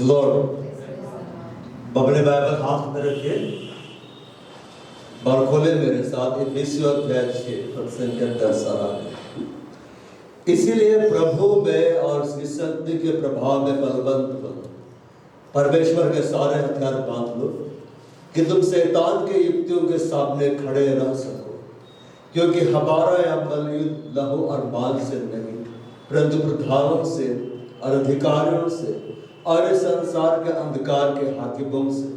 Lord अपने Bible हाथ में रखिए और खोले मेरे साथ इफिसियों अध्याय 6 संख्या 10 आगे। इसीलिए प्रभु में और उसकी शक्ति के प्रभाव में बलवंत बनो, परमेश्वर के सारे हथियार बांध लो कि तुम शैतान के युक्तियों के सामने खड़े रह सको, क्योंकि हमारा अमल युद्ध लहू और मांस से नहीं परंतु प्रधानों से और अधिकारियों से और इस संसार के अंधकार के हाकिमों से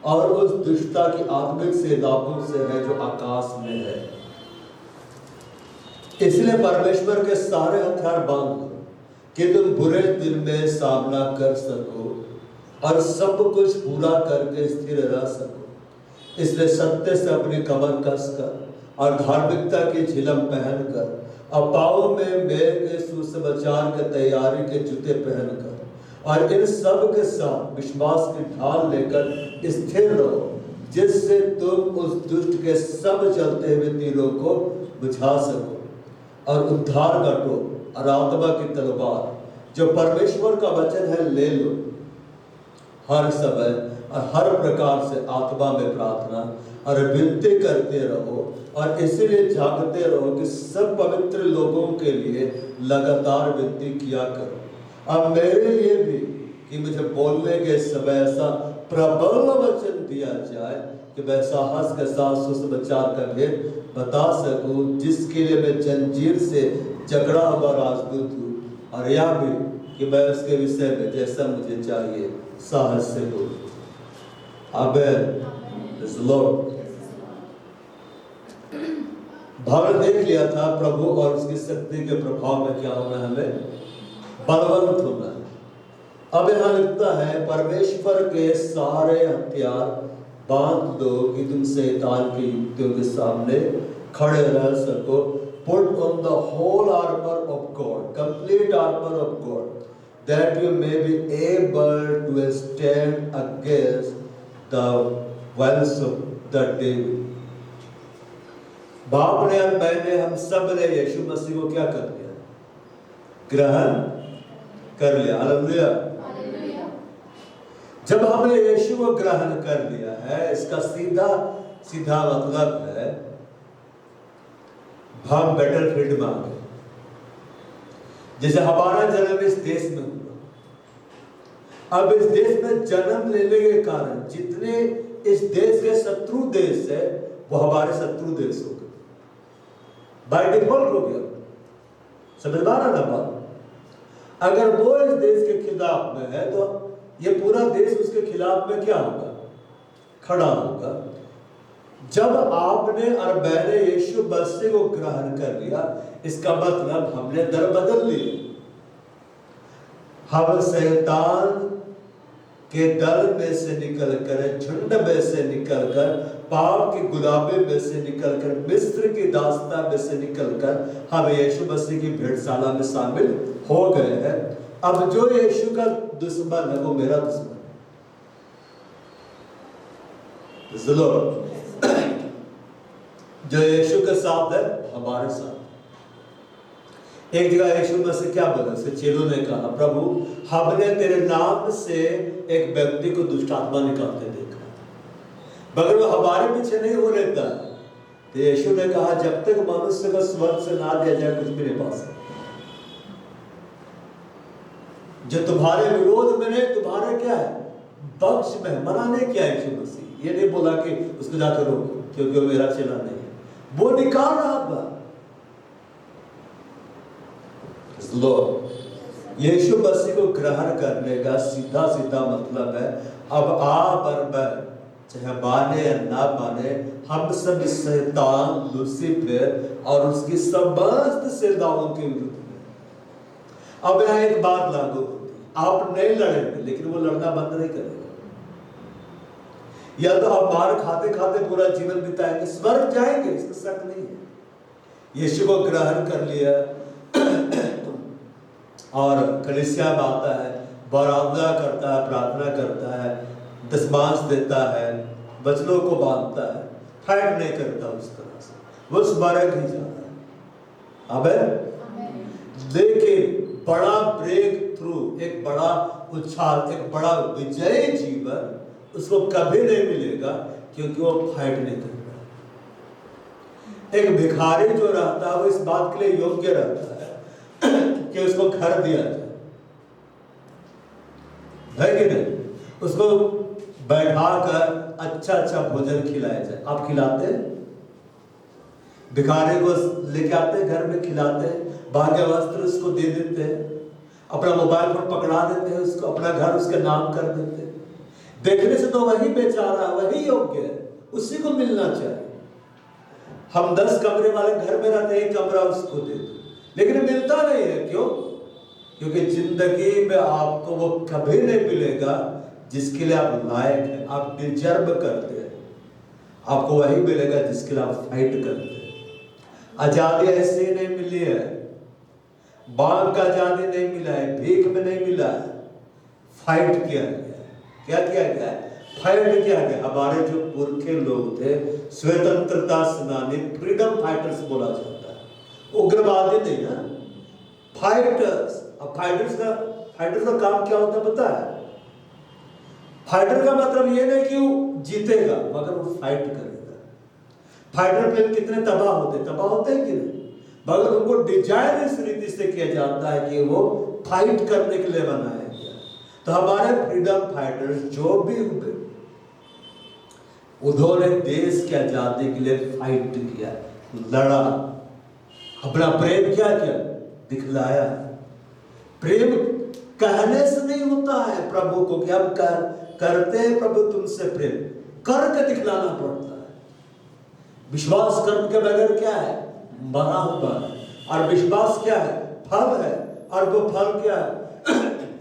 और उस दुष्टता की आत्मिक सेनाओं से है जो आकाश में है। इसलिए परमेश्वर के सारे हथियार बांध लो कि तुम बुरे दिन में सामना कर सको और सब कुछ पूरा करके स्थिर रह सको। इसलिए सत्य से अपनी कमर कसकर और धार्मिकता की झिलम पहनकर और पाँव में मेल के सुसमाचार के तैयारी के जूते पहनकर और इन सब के साथ विश्वास की ढाल लेकर स्थिर रहो, जिससे तुम उस दुष्ट के सब चलते हुए तीरों को बुझा सको और उद्धार का टोप और आत्मा की तलवार जो परमेश्वर का वचन है ले लो। हर समय और हर प्रकार से आत्मा में प्रार्थना और विनती करते रहो और इसीलिए जागते रहो कि सब पवित्र लोगों के लिए लगातार विनती किया करो। अब मेरे लिए भी कि मुझे बोलने के समय ऐसा प्रबल वचन दिया जाए कि मैं साहस के साथ सुसमाचार का भेद बता सकूं, जिसके लिए मैं जंजीर से जकड़ा हुआ राजदूत हूँ, और यह भी कि मैं उसके विषय में जैसा मुझे चाहिए साहस से बोलूं। आमेन। लॉर्ड भाव देख लिया था प्रभु और उसकी शक्ति के प्रभाव में क्या होना है, हमें बलवंत होना है। अब यहाँ लिखता है परमेश्वर के सारे हथियार बांध दो कि तुम शैतान की युक्तियों के सामने खड़े रह सको। Put on the whole armor of God, complete armor of God, that you may be able to stand against the wiles of the devil। बाप ने और मैंने हम सब ने यीशु मसीह को क्या कर लिया? ग्रहण कर लिया। हालेलुया। जब हमने यीशु को ग्रहण कर लिया है, इसका सीधा सीधा मतलब है हम बैटलफील्ड में आ गए। जैसे हमारा जन्म इस देश में हुआ, अब इस देश में जन्म लेने के कारण जितने इस देश के शत्रु देश है वो हमारे शत्रु देश हो गए, बाय डिफॉल्ट हो गया। समझ में आ रहा ना बात? अगर वो इस देश के खिलाफ में है तो ये पूरा देश उसके खिलाफ में क्या होगा? खड़ा होगा। जब आपने और मैंने यीशु मसीह को ग्रहण कर लिया, इसका मतलब हमने दर बदल ली। हम शैतान के दल में से निकलकर, झुंड में से निकलकर, पाप की गुलाबी में से निकलकर, मिस्र की दास्ता में से निकलकर हम यीशु मसीह की भेड़शाला में शामिल हो गए हैं। अब जो यीशु का दुश्मन है वो मेरा दुश्मन है। जो यीशु के साथ है हमारे साथ। एक जगह यीशु मसीह क्या बोला? उसके चेलों ने कहा, प्रभु हमने तेरे नाम से एक व्यक्ति को दुष्ट आत्मा निकालते देखा, मगर वो हमारे पीछे नहीं हो रहता। तो यीशु ने कहा, जब तक मनुष्य को स्वर्ग से ना दिया जाए कुछ भी नहीं पा सकता। जो तुम्हारे विरोध में नहीं, तुम्हारे क्या है? पक्ष में। मना नहीं किया यीशु मसीह, ये नहीं बोला कि उसको जाकर रोको क्योंकि वो मेरा चेला नहीं है, वो निकाल रहा था। यीशु मसीह को ग्रहण करने का सीधा सीधा मतलब है अब आप और मैं, चाहे माने या ना माने, हम सब शैतान लूसीफर और उसकी समस्त सेनाओं के विरुद्ध में। अब यहाँ एक बात लागू होती, आप नहीं लड़ेंगे लेकिन वो लड़ना बंद नहीं करेगा। या तो आप मार खाते खाते पूरा जीवन बिताएंगे, स्वर्ग जाएंगे, इसका शक नहीं है। यीशु को ग्रहण कर लिया और कलीसिया में आता है, बरामदा करता है, प्रार्थना करता है, दशमांश देता है, वचनों को बांधता है, फाइट नहीं करता उस तरह से, वो स्वर्ग ही जाता है। आमीन। लेकिन बड़ा ब्रेक थ्रू एक बड़ा उछाल, एक बड़ा विजयी जीवन उसको कभी नहीं मिलेगा, क्योंकि वो फाइट नहीं कर रहा। एक भिखारी जो रहता है वो इस बात के लिए योग्य रहता है कि उसको घर दिया जाए, है कि नहीं? उसको बैठाकर अच्छा अच्छा भोजन खिलाया जाए। आप खिलाते हैं? भिखारी को लेके आते हैं, घर में खिलाते हैं, भाग्य वस्त्र उसको दे देते हैं, अपना मोबाइल फोन पकड़ा देते हैं उसको, अपना घर उसके नाम कर देते हैं। देखने से तो वही बेचारा, वही योग्य है, उसी को मिलना चाहिए। हम 10 कमरे वाले घर में रहते हैं, 1 कमरा उसको दे दो, लेकिन मिलता नहीं है। क्यों? क्योंकि जिंदगी में आपको वो कभी नहीं मिलेगा जिसके लिए आप लायक हैं, आप डिजर्व करते हैं। आपको वही मिलेगा जिसके लिए आप फाइट करते हैं। आजादी ऐसे नहीं मिली है, बाग का आजादी नहीं मिला है, भीख में नहीं मिला है, फाइट किया गया। क्या किया गया? फाइट किया गया। हमारे जो पुरखे लोग थे, स्वतंत्रता सेनानी, फ्रीडम फाइटर्स बोला जाता है, उग्रवादी नहीं है, फाइटर्स। अब फाइटर्स का काम क्या होता है पता है? फाइटर का मतलब ये नहीं कि वो जीतेगा, मगर वो फाइट करेगा। फाइटर प्लेन कितने तबाह होते हैं कि नहीं? मगर उनको डिजाइन इस रीति से किया जाता है कि वो फाइट करने के लिए बनाया गया। तो हमारे फ्रीडम फाइटर्स जो भी हुए, उन्होंने देश की आजादी के लिए फाइट किया, लड़ा, अपना प्रेम क्या किया? दिखलाया। प्रेम कहने से नहीं होता है प्रभु को कि हम करते हैं प्रभु तुमसे प्रेम, करके दिखलाना पड़ता है। विश्वास कर्म के बगैर क्या है? मरा हुआ है। और विश्वास क्या है? फल है। और वो फल क्या है?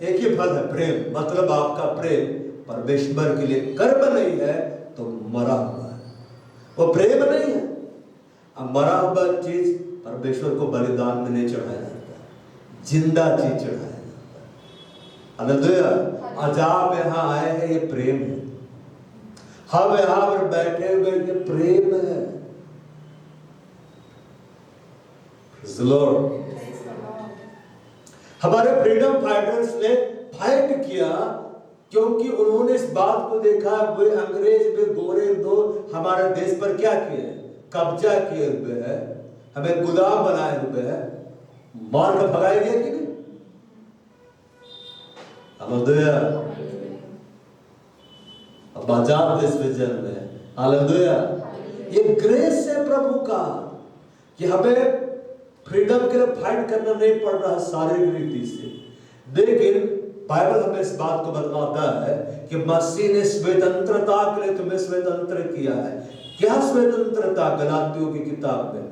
एक ही फल है, प्रेम। मतलब आपका प्रेम परमेश्वर के लिए कर्म नहीं है तो मरा हुआ है, वो प्रेम नहीं है। अब मरा हुआ चीज परमेश्वर को बलिदान में नहीं चढ़ाया जाता, जिंदा चीज चढ़ाया जाता है। हालेलुया। आज आप यहाँ आए हैं, ये प्रेम है। हम यहाँ पर बैठे हुए, ये प्रेम है। Lord, हमारे फ्रीडम फाइटर्स ने फाइट किया क्योंकि उन्होंने इस बात को देखा, वे अंग्रेज वे गोरे दो हमारे देश पर क्या किए? कब्जा किए हुए हैं, हमें गुलाम बनाए हुए हैं, मार कर भगाए गए कि नहीं? हालेलुया। अब आजाद देश में जन्म है। हालेलुया। ये ग्रेस है प्रभु का कि हमें फ्रीडम के लिए फाइट करना नहीं पड़ रहा शारीरिक रीति से। लेकिन बाइबल हमें इस बात को बतलाता है कि मसीह ने स्वतंत्रता के लिए तुम्हें स्वतंत्र किया है। क्या स्वतंत्रता? गलातियों की किताब में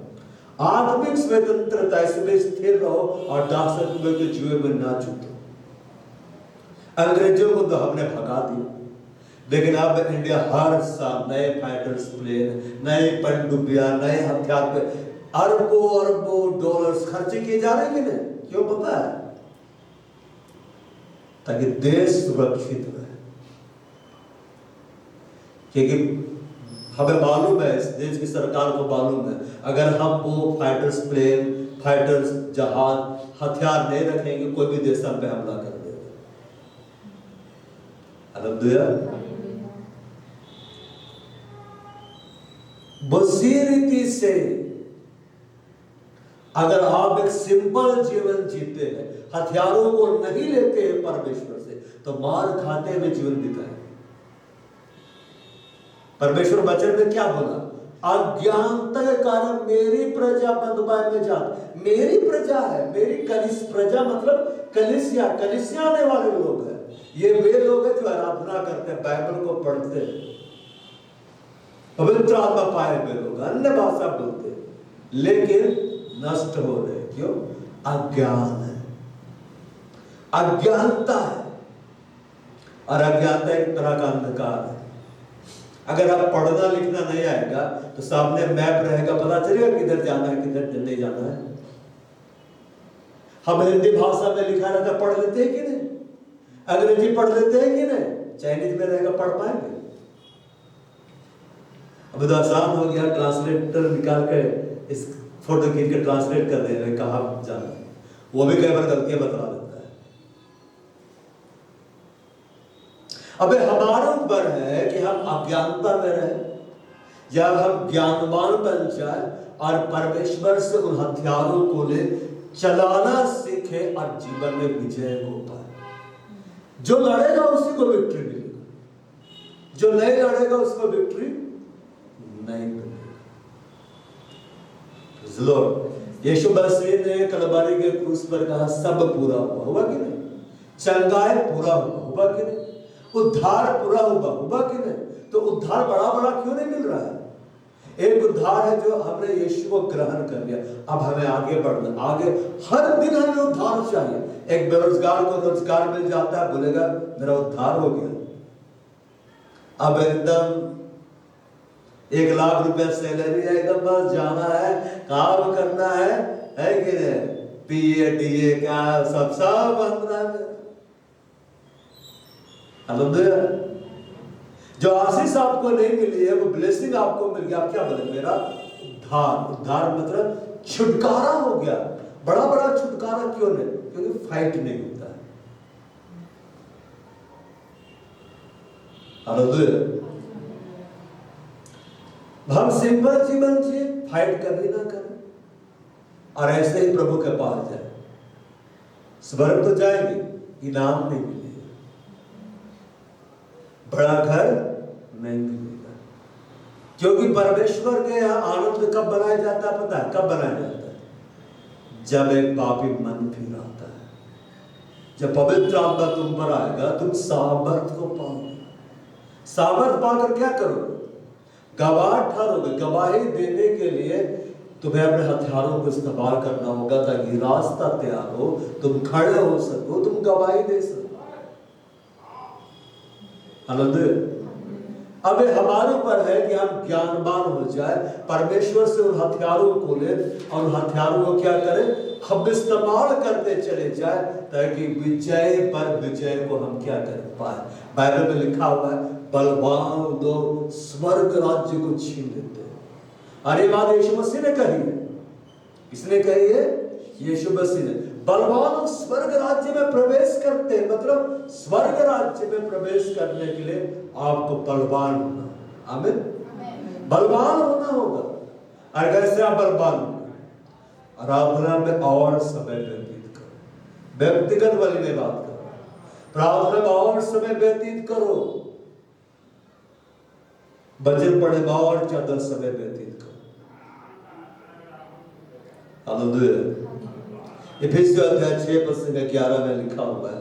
आत्मिक स्वतंत्रता, इसमें स्थिर रहो और दासत्व के जुए में ना छूटो। अंग्रेजों को तो हमने भगा दिया, लेकिन अब इंडिया हर साल नए फाइटर्स प्लेन, नए पनडुब्बियां, नए हथियार पे अरबों अरबों डॉलर्स खर्चे किए जा रहे हैं कि नहीं? क्यों पता है? ताकि देश सुरक्षित रहे। क्योंकि हमें मालूम है, इस देश की सरकार को मालूम है, अगर हम वो फाइटर्स प्लेन, फाइटर्स जहाज, हथियार नहीं रखेंगे, कोई भी देश हम पे हमला कर देगा। हालेलुया। उसी रीति से अगर आप एक सिंपल जीवन जीते हैं, हथियारों को नहीं लेते हैं परमेश्वर से, तो मार खाते हुए जीवन बिताए। परमेश्वर वचन में क्या बोला? अज्ञानता के कारण मेरी प्रजा बंधुआई में जाती। मेरी प्रजा है, मेरी प्रजा मतलब कलीसिया आने वाले लोग हैं। ये वे लोग हैं जो आराधना करते हैं, बाइबल को पढ़ते हैं, पवित्र आत्मा पाए हुए लोग, अन्य भाषा बोलते हैं, लेकिन नष्ट हो रहे। क्यों? अज्ञान है, अज्ञानता है। और अज्ञानता एक तरह का अंधकार है। अगर आप पढ़ना लिखना नहीं आएगा तो सामने मैप रहेगा, पता चलेगा किधर जाना है, किधर नहीं जाना है। हम हिंदी भाषा में लिखा रहता पढ़ लेते हैं कि नहीं? अंग्रेजी पढ़ लेते हैं कि नहीं? चाइनीज में रहेगा, पढ़ पाएंगे? अब तो आसान हो गया, ट्रांसलेटर निकाल के इस फोटो खींच के ट्रांसलेट कर दे रहे, कहाँ जाना है। वो भी कई बार गलतियां बता देता है। अबे हमारे ऊपर है कि हम अज्ञानता में रहें या हम ज्ञानवान बन जाए और परमेश्वर से उन हथियारों को ले चलाना सीखे और जीवन में विजय को पाए। जो लड़ेगा उसी को विक्ट्री मिलेगा, जो नहीं लड़ेगा उसको विक्ट्री नहीं मिलेगा। यीशु मसीह ने कलवारी के क्रूस पर कहा सब पूरा हुआ, हुआ कि नहीं? चंगाई पूरा हुआ, हुआ कि नहीं? उद्धार पूरा हुआ, हुआ कि नहीं? तो उद्धार बड़ा बड़ा क्यों नहीं मिल रहा है? एक उद्धार है जो हमने यीशु को ग्रहण कर लिया, अब हमें आगे बढ़ना, आगे हर दिन हमें उद्धार चाहिए। एक बेरोजगार को रोजगार मिल जाता है, बोलेगा मेरा उद्धार हो गया। अब एकदम 1 लाख रुपया सैलरी है, एकदम बस जाना है, काम करना है कि नहीं? पीए डीए क्या सब बंद है। हालेलुया। जो आशीष आपको नहीं मिली है, वो ब्लेसिंग आपको मिल गया, आप क्या बोले? मेरा उद्धार। उद्धार मतलब छुटकारा हो गया। बड़ा बड़ा छुटकारा क्यों नहीं? क्योंकि फाइट नहीं होता है। हालेलुया। हम सिंपल जीवन जिए, फाइट कभी ना करें और ऐसे ही प्रभु के पास जाए। स्वर्ग तो जाएंगे, इनाम नहीं मिलेगा, बड़ा घर नहीं मिलेगा। क्योंकि परमेश्वर के यहाँ आनंद कब बनाया जाता है? पता है कब बनाया जाता है? जब एक पापी मन फिर आता है, जब पवित्र आत्मा तुम पर आएगा, तुम सामर्थ को पाओगे। सामर्थ पाकर क्या करोगे? गवाह ठहरोगे। गवाही देने के लिए तुम्हें अपने हथियारों को इस्तेमाल करना होगा ताकि रास्ता तैयार हो, तुम खड़े हो सको, तुम गवाही दे सको। हालेलुया। अब हमारे ऊपर है कि हम ज्ञानवान हो जाए, परमेश्वर से उन हथियारों को ले और उन हथियारों को क्या करें? हम इस्तेमाल करते चले जाए ताकि विजय पर विजय को हम क्या कर पाए। बाइबल में लिखा हुआ है बलवान लोग स्वर्ग राज्य को छीन लेते हैं। और ये बात यीशु मसीह ने कही है। किसने कही है? यीशु मसीह ने। बलवान स्वर्ग राज्य में प्रवेश करते हैं, मतलब स्वर्ग राज्य में प्रवेश करने के लिए आपको बलवान होना। आमीन। बलवान होना होगा। और कैसे आप बलवान होंगे? आराधना में और समय व्यतीत करो। व्यक्तिगत वाली में बात करो, प्रार्थना में और समय व्यतीत करो, वचन पढ़े में और ज्यादा समय व्यतीत करो। हालेलुया। इफिसियों अध्याय 6:11 में लिखा हुआ है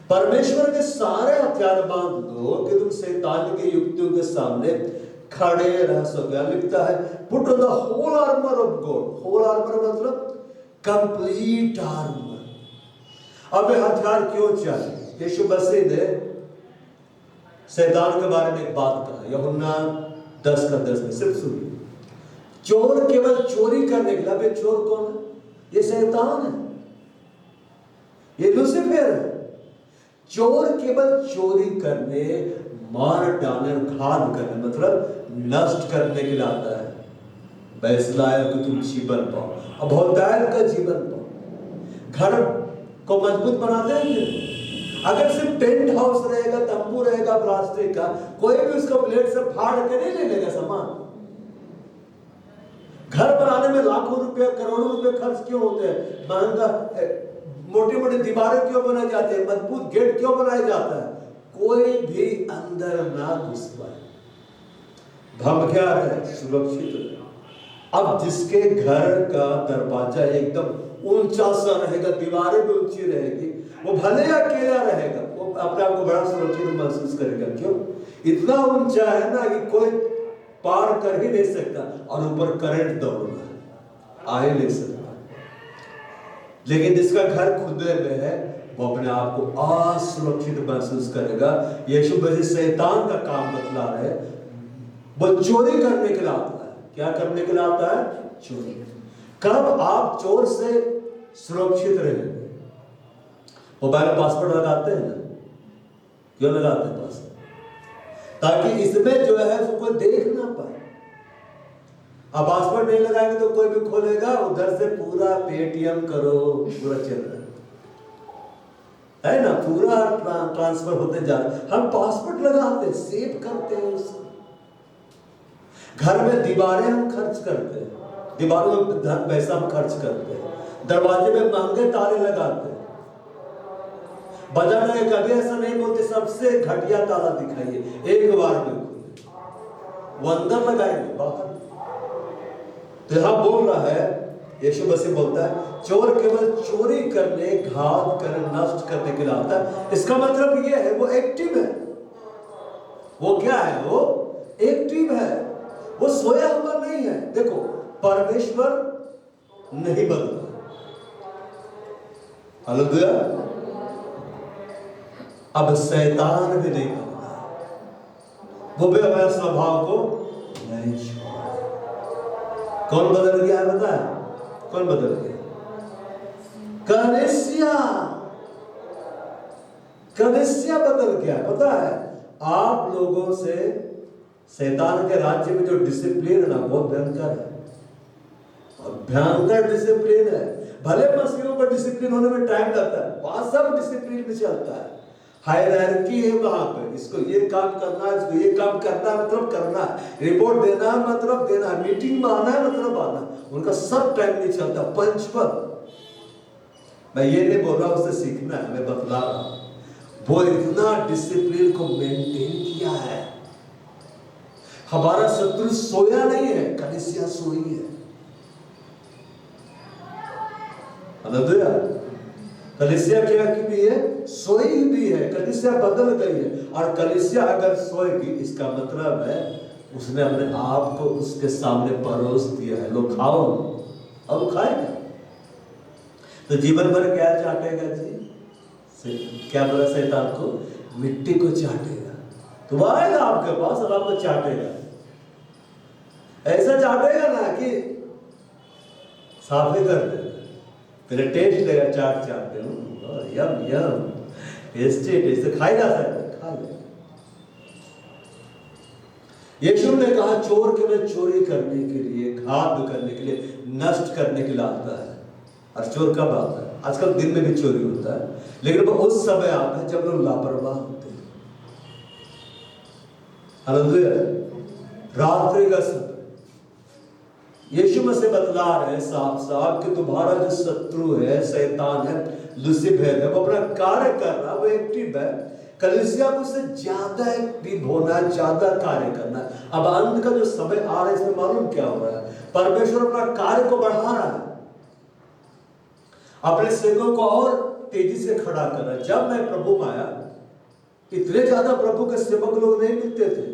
परमेश्वर के सारे हथियार बांध लो कि तुम शैतान की युक्तियों के सामने खड़े रह सको। लिखता है put on the whole armour of God. Whole armour मतलब कंप्लीट आर्मर। अब ये हथियार क्यों चाहिए? यीशु मसीह ने शैतान के बारे में एक बात कहा, यूहन्ना 10:10 में, सिर्फ सुनिए। चोर केवल चोरी करने के लिए। चोर कौन है? ये शैतान है, ये लूसीफर है। चोर केवल चोरी करने, मार डालने, घात करने, मतलब नष्ट करने के लिए आता है। बैसलाया कि तुम जीवन पाओ और बहुतायत का जीवन पाओ। घर को मजबूत बनाते हैं। अगर सिर्फ टेंट हाउस रहेगा, तंबू रहेगा प्लास्टिक का, कोई भी उसको ब्लेड से फाड़ के नहीं ले लेगा सामान। घर बनाने में लाखों रुपए, करोड़ों रुपए खर्च क्यों होते हैं? महंगा मोटी मोटी दीवारें क्यों बनाई जाती है? मजबूत गेट क्यों बनाया जाता है? कोई भी अंदर ना घुस पाए, हम क्या है? सुरक्षित रहे। अब जिसके घर का दरवाजा एकदम ऊंचा सा रहेगा, दीवारें भी ऊंची रहेगी, वो भले अकेला रहेगा, वो अपने आप को बड़ा सुरक्षित महसूस करेगा। क्यों? इतना ऊंचा है ना कि कोई पार कर ही नहीं सकता, और ऊपर करंट दौड़ रहा है, आ ही नहीं सकता। लेकिन जिसका घर खुदे में है, वो अपने आप को असुरक्षित महसूस करेगा। यीशु मसीह शैतान का काम बतला रहे, वो चोरी करने के लिए आता है। क्या करने के लिए आता है? चोरी। कब आप चोर से सुरक्षित रहेंगे? मोबाइल में पासवर्ड लगाते हैं ना? क्यों लगाते हैं पासवर्ड? ताकि इसमें जो है उसको कोई देख ना पाए। अब पासवर्ड नहीं लगाएंगे तो कोई भी खोलेगा, उधर से पूरा पेटीएम करो, पूरा चल रहा है। है ना, पूरा ट्रांसफर होते जा रहा है। हम पासवर्ड लगाते हैं, सेव करते हैं उसको। घर में दीवारें हम खर्च करते हैं, दीवारों में धन पैसा हम खर्च करते हैं, दरवाजे में महंगे ताले लगाते हैं। बाजार में कभी ऐसा नहीं बोलते सबसे घटिया ताला दिखाइए, एक बार में खुले, वो अंदर लगाएंगे बाहर। तो यहां बोल रहा है, यीशु मसीह बोलता है चोर केवल चोरी करने, घात करने, नष्ट करने के लिए आता है। इसका मतलब ये है वो एक्टिव है। वो क्या है? वो एक्टिव है, वो सोया हुआ नहीं है। देखो, परमेश्वर नहीं बदला। हालेलुया। अब शैतान भी नहीं बदला, वो भी अपने स्वभाव को नहीं छोड़ा। कौन बदल गया है? पता है कौन बदल गया? कलीसिया। कलीसिया बदल गया। पता है, आप लोगों से शैतान के राज्य में जो डिसिप्लिन है ना, बहुत भयंकर है, और भयंकर डिसिप्लिन है। भले मसीहों को डिसिप्लिन होने में टाइम लगता है, वहां सब डिसिप्लिन में चलता है, हायरार्की है वहां पे। इसको ये काम करना है, इसको ये काम करना है, मतलब करना है, रिपोर्ट देना है मतलब देना है, मीटिंग में आना है मतलब आना। उनका सब टाइम नहीं चलता, पंचपद। मैं ये नहीं बोल रहा उससे सीखना है, मैं बतला रहा हूं। वो इतना डिसिप्लिन को मेंटेन किया है। हमारा शत्रु सोया नहीं है, कलीसिया सोई है। हालेलुया। कलीसिया क्या की भी है? सोई भी है। कलीसिया बदल गई है। और कलीसिया अगर सोएगी, इसका मतलब है उसने अपने आप को उसके सामने परोस दिया है, लो खाओ। अब खाएगा तो जीवन भर क्या चाटेगा जी? क्या बोला शैतान को? मिट्टी को चाटेगा। तो आएगा आपके पास और आपको चाटेगा। ऐसा चाटेगा ना कि साफ ही कर देगा। पहले टेस्ट लेगा, चाट चाटते हूँ, यम यम, टेस्टी टेस्टी, खाई जा सकता है, खा ले। यीशु ने कहा चोर केवल चोरी करने के लिए, घात करने के लिए, नष्ट करने के लिए आता है। और चोर कब आता है? आजकल दिन में भी चोरी होता है, लेकिन वो उस समय आता है जब लोग लापरवाह होते हैं। हालेलुया। रात्रि का समय यीशु मसीह बतला रहे साफ साफ कि तुम्हारा जो शत्रु है, शैतान है, लूसीफर है, वो अपना कार्य कर रहा है, वो एक्टिव है। कलीसिया को उससे ज्यादा एक्टिव होना है, ज्यादा कार्य करना है। अब अंत का जो समय आ रहा है, इसमें मालूम क्या हो रहा है? परमेश्वर अपना कार्य को बढ़ा रहा है, अपने सेवकों को और तेजी से खड़ा कर रहा है। जब मैं प्रभु में आया, इतने ज्यादा प्रभु के सेवक लोग नहीं मिलते थे।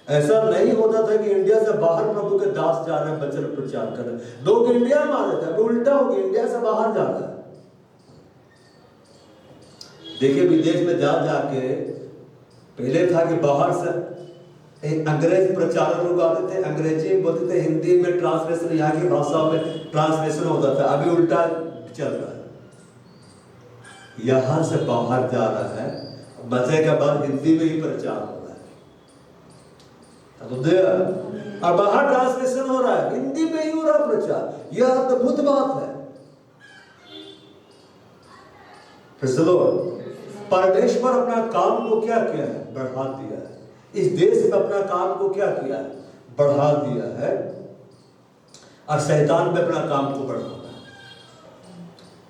ऐसा नहीं होता था कि इंडिया से बाहर प्रभु के दास जा रहे हैं वचन प्रचार कर रहे हैं। लोग इंडिया में आ रहे थे, अभी उल्टा हो गया, इंडिया से बाहर जा रहा है। देखिए, विदेश में जा जाके पहले था कि बाहर से अंग्रेज प्रचारक लोग आते थे, अंग्रेजी में बोलते थे, हिंदी में ट्रांसलेशन, यहाँ की भाषाओं में ट्रांसलेशन होता था। अभी उल्टा चल रहा है, यहां से बाहर जा रहा है, मजे के बाद हिंदी में ही प्रचार हो रहा है। और बाहर ट्रांसलेशन हो रहा है, हिंदी में ही हो रहा प्रचार। यह अद्भुत बात है। परमेश्वर अपना काम को क्या किया है? बढ़ा दिया है। इस देश में अपना काम को क्या किया है? बढ़ा दिया है। और शैतान में अपना काम को बढ़ाना है।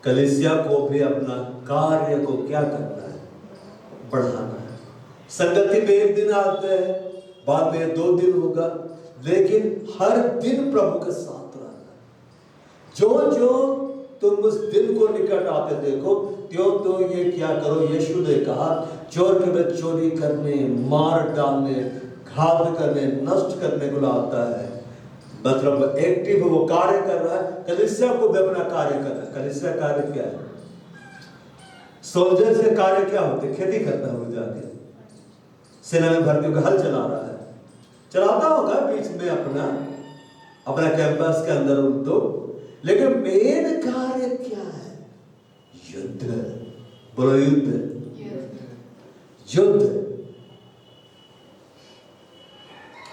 कलीसिया को भी अपना कार्य को क्या करना है? बढ़ाना है। संगति में एक दिन आते हैं, बाद में 2 दिन होगा, लेकिन हर दिन प्रभु के साथ रहना। जो जो तुम उस दिन को निकट आते देखो, त्यों तो ये क्या करो। यीशु ने कहा चोर केवल चोरी करने, मार डालने, घात करने, नष्ट करने को आता है। मतलब एक्टिव वो कार्य कर रहा है। कलीसिया को भी अपना कार्य कर रहा है। कलीसिया कार्य क्या है? सोल्जर के कार्य क्या होते? खेती करता है, जाके सेना में भर्ती होकर हल चला रहा है, चलाता होगा बीच में अपना कैंपस के अंदर तो, लेकिन मेन कार्य क्या है? युद्ध। बोलो युद्ध। युद्ध।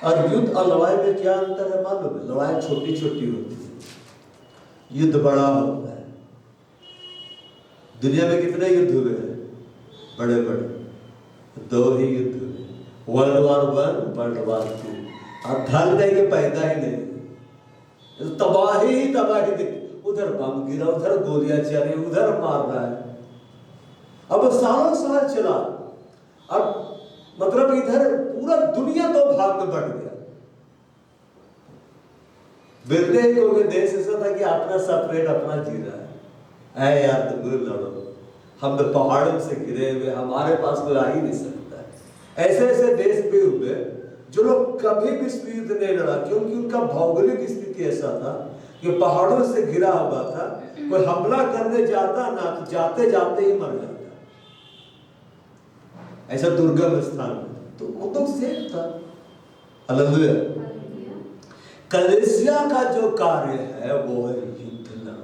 और युद्ध और लड़ाई में क्या अंतर है मालूम है? लड़ाई छोटी छोटी होती है, युद्ध बड़ा होता है। दुनिया में कितने युद्ध हुए हैं? बड़े बड़े 2 ही युद्ध हुए, वर्ल्ड वॉर 1, वर्ल्ड वॉर 2। अब धन नहीं के पैदा ही नहीं, तबाही ही तबाही दिख, उधर बम गिरा, उधर गोलियां चली, उधर मार रहा है। अब सालों साल चला, अब मतलब इधर पूरा दुनिया 2 भाग में बढ़ गया। बिरले ही कोई देश ऐसा था कि अपना सेपरेट अपना जी रहा है। ऐ यार तुम लड़ो, हम तो पहाड़ों से घिरे हुए, हमारे पास कोई आ ही नहीं सकता। ऐसे ऐसे देश भी हुए जो लोग कभी विश्व युद्ध नहीं लड़ा, क्योंकि उनका भौगोलिक स्थिति ऐसा था कि पहाड़ों से घिरा हुआ था। कोई हमला करने जाता ना तो जाते जाते ही मर जाता, ऐसा दुर्गम स्थान। तो वो तो सेफ था। हालेलुया। कलीसिया का जो कार्य है वो है युद्ध लड़ना।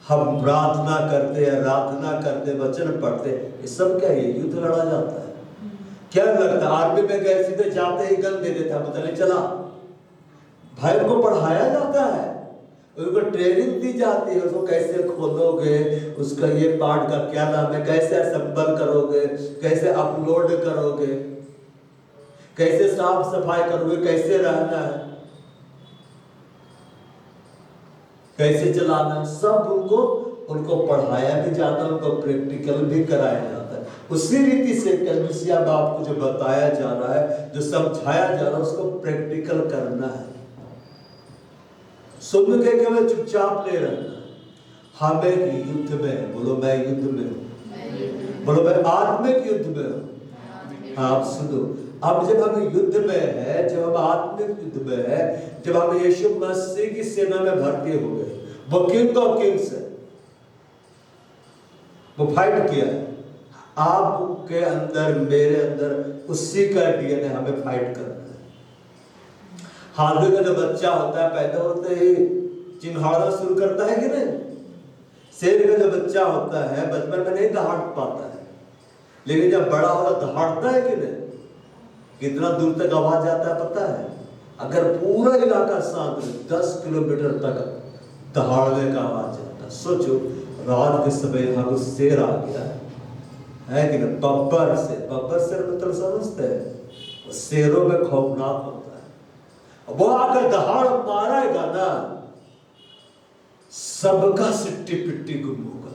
हम प्रार्थना करते हैं, प्रार्थना करते, वचन पढ़ते, ये सब क्या है? युद्ध लड़ा जाता है। क्या लगता है आर्मी में गए सीधे जाते ही गन दे देता है, पता नहीं चला? भाई को पढ़ाया जाता है, उनको ट्रेनिंग दी जाती है, उसको कैसे खोलोगे, उसका ये पार्ट का क्या नाम है, कैसे असेंबल करोगे, कैसे अपलोड करोगे, कैसे साफ सफाई करोगे, कैसे रहना है, कैसे चलाना, सब उनको पढ़ाया भी जाता है, उनको प्रैक्टिकल भी कराया जाता है। उसी रीति से कलीसिया में आपको जो बताया जा रहा है, जो समझाया जा रहा है, उसको प्रैक्टिकल करना है। सुन के केवल चुपचाप ले रहना। हमें युद्ध में, बोलो मैं युद्ध में हूं, बोलो मैं आत्मिक युद्ध में हूं। आप सुनो, अब जब हम युद्ध में है, जब हम आत्मिक युद्ध में है, जब हम यीशु मसीह की सेना में भर्ती हो गए, वो किंग ऑफ किंग्स है, वो फाइट किया है। आपके अंदर, मेरे अंदर उसी का डीएनए, हमें फाइट करना है। हाथी का जो बच्चा होता है, पैदा होते ही चिंघाड़ा शुरू करता है कि नहीं? शेर का जो बच्चा होता है बचपन में नहीं दहाड़ पाता है, लेकिन जब बड़ा होता दहाड़ता है कि नहीं? कितना दूर तक आवाज जाता है पता है? अगर पूरा इलाका शांत है, 10 किलोमीटर तक दहाड़ने का आवाज जाता है। सोचो रात के समय यहाँ को शेर आ गया है कि नहीं? बब्बर से, बब्बर शेर मतलब समझते हैं, शेरों में खौफनाक होता है। वो आकर दहाड़ मारेगा ना, सबका सिट्टी पिट्टी गुम होगा,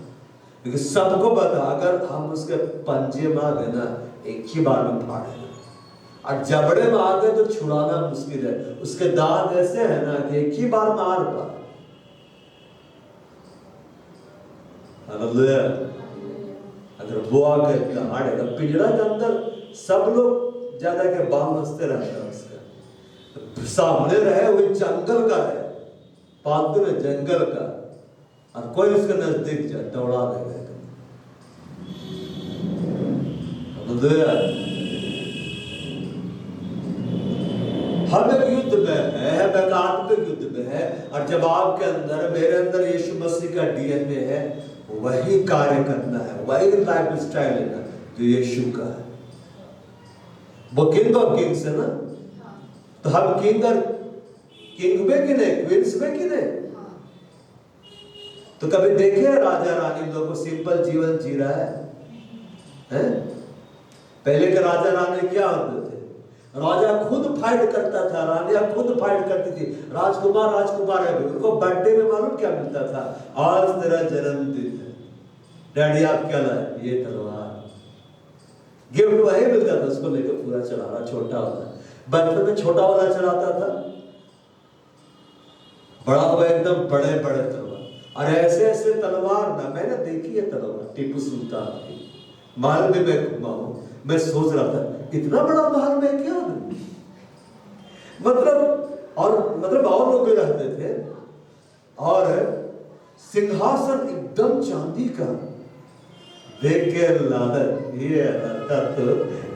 क्योंकि सबको पता अगर हम उसके पंजे में आ गए ना, एक ही बार में फाड़ेगा, और जबड़े में आ गए तो छुड़ाना मुश्किल है। उसके दांत ऐसे है ना कि एक ही बार में आर पार। अगर वो आकर दहाड़ेगा, पिंजरा के अंदर सब लोग ज्यादा के बाल बसते रहते हैं, उसका सामने रहे वही जंगल का है, पालतू में जंगल का, और कोई उसके नजदीक जाए दौड़ा देगा। हम एक युद्ध में है, हम आत्मिक युद्ध में है, और जब आपके अंदर, मेरे अंदर यीशु मसीह का डीएनए है, वही कार्य करना है, वही लाइफ स्टाइल लेना जो यीशु का है। वो किंग ऑफ किंग्स है ना, तो हम किंग में कि नहीं, क्वींस में कि नहीं? तो कभी देखे राजा रानी लोगों को सिंपल जीवन जी रहा है? पहले के राजा रानी क्या होते थे? राजा खुद फाइट करता था, रानियां खुद फाइट करती थी, राजकुमार है, उनको बर्थडे में मालूम क्या मिलता था? आज तेरा जन्मदिन है, डैडी आप क्या लाए? ये तलवार। गिफ्ट वही मिलता था, उसको लेकर पूरा चढ़ाना, छोटा वाला। बचपन में छोटा वाला चढ़ाता था, बड़ा हुआ एकदम बड़े बड़े तलवार। और ऐसे ऐसे तलवार ना, मैंने देखी है तलवार टीपू सुल्तान की, महल में मैं घुमा हूं, मैं सोच रहा था इतना बड़ा महल में क्या मतलब और लोग भी रहते थे, और सिंहासन एकदम चांदी का, देख के लादत, ये तो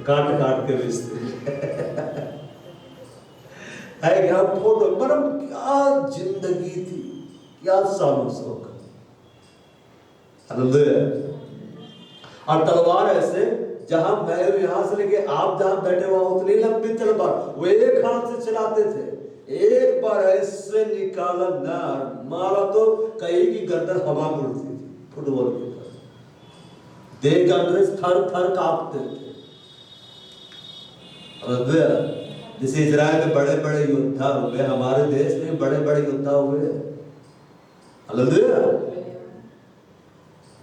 काट काट के बेचते है क्या फोटो, मतलब क्या जिंदगी थी, क्या सालों शौक। और तलवार ऐसे, जहां मैं यहां से लेके आप जहां बैठे हुआ उतनी लंबी तलवार वो एक हाथ से चलाते थे, एक बार ऐसे निकाला ना, मारा तो कहीं की गर्दन हवा में उड़ती थी, फुटबॉल की तरह। देख के अंग्रेज थर थर कांपते थे। जैसे इजराइल में बड़े बड़े योद्धा हुए, हमारे देश में बड़े बड़े योद्धा हुए। हालेलुया।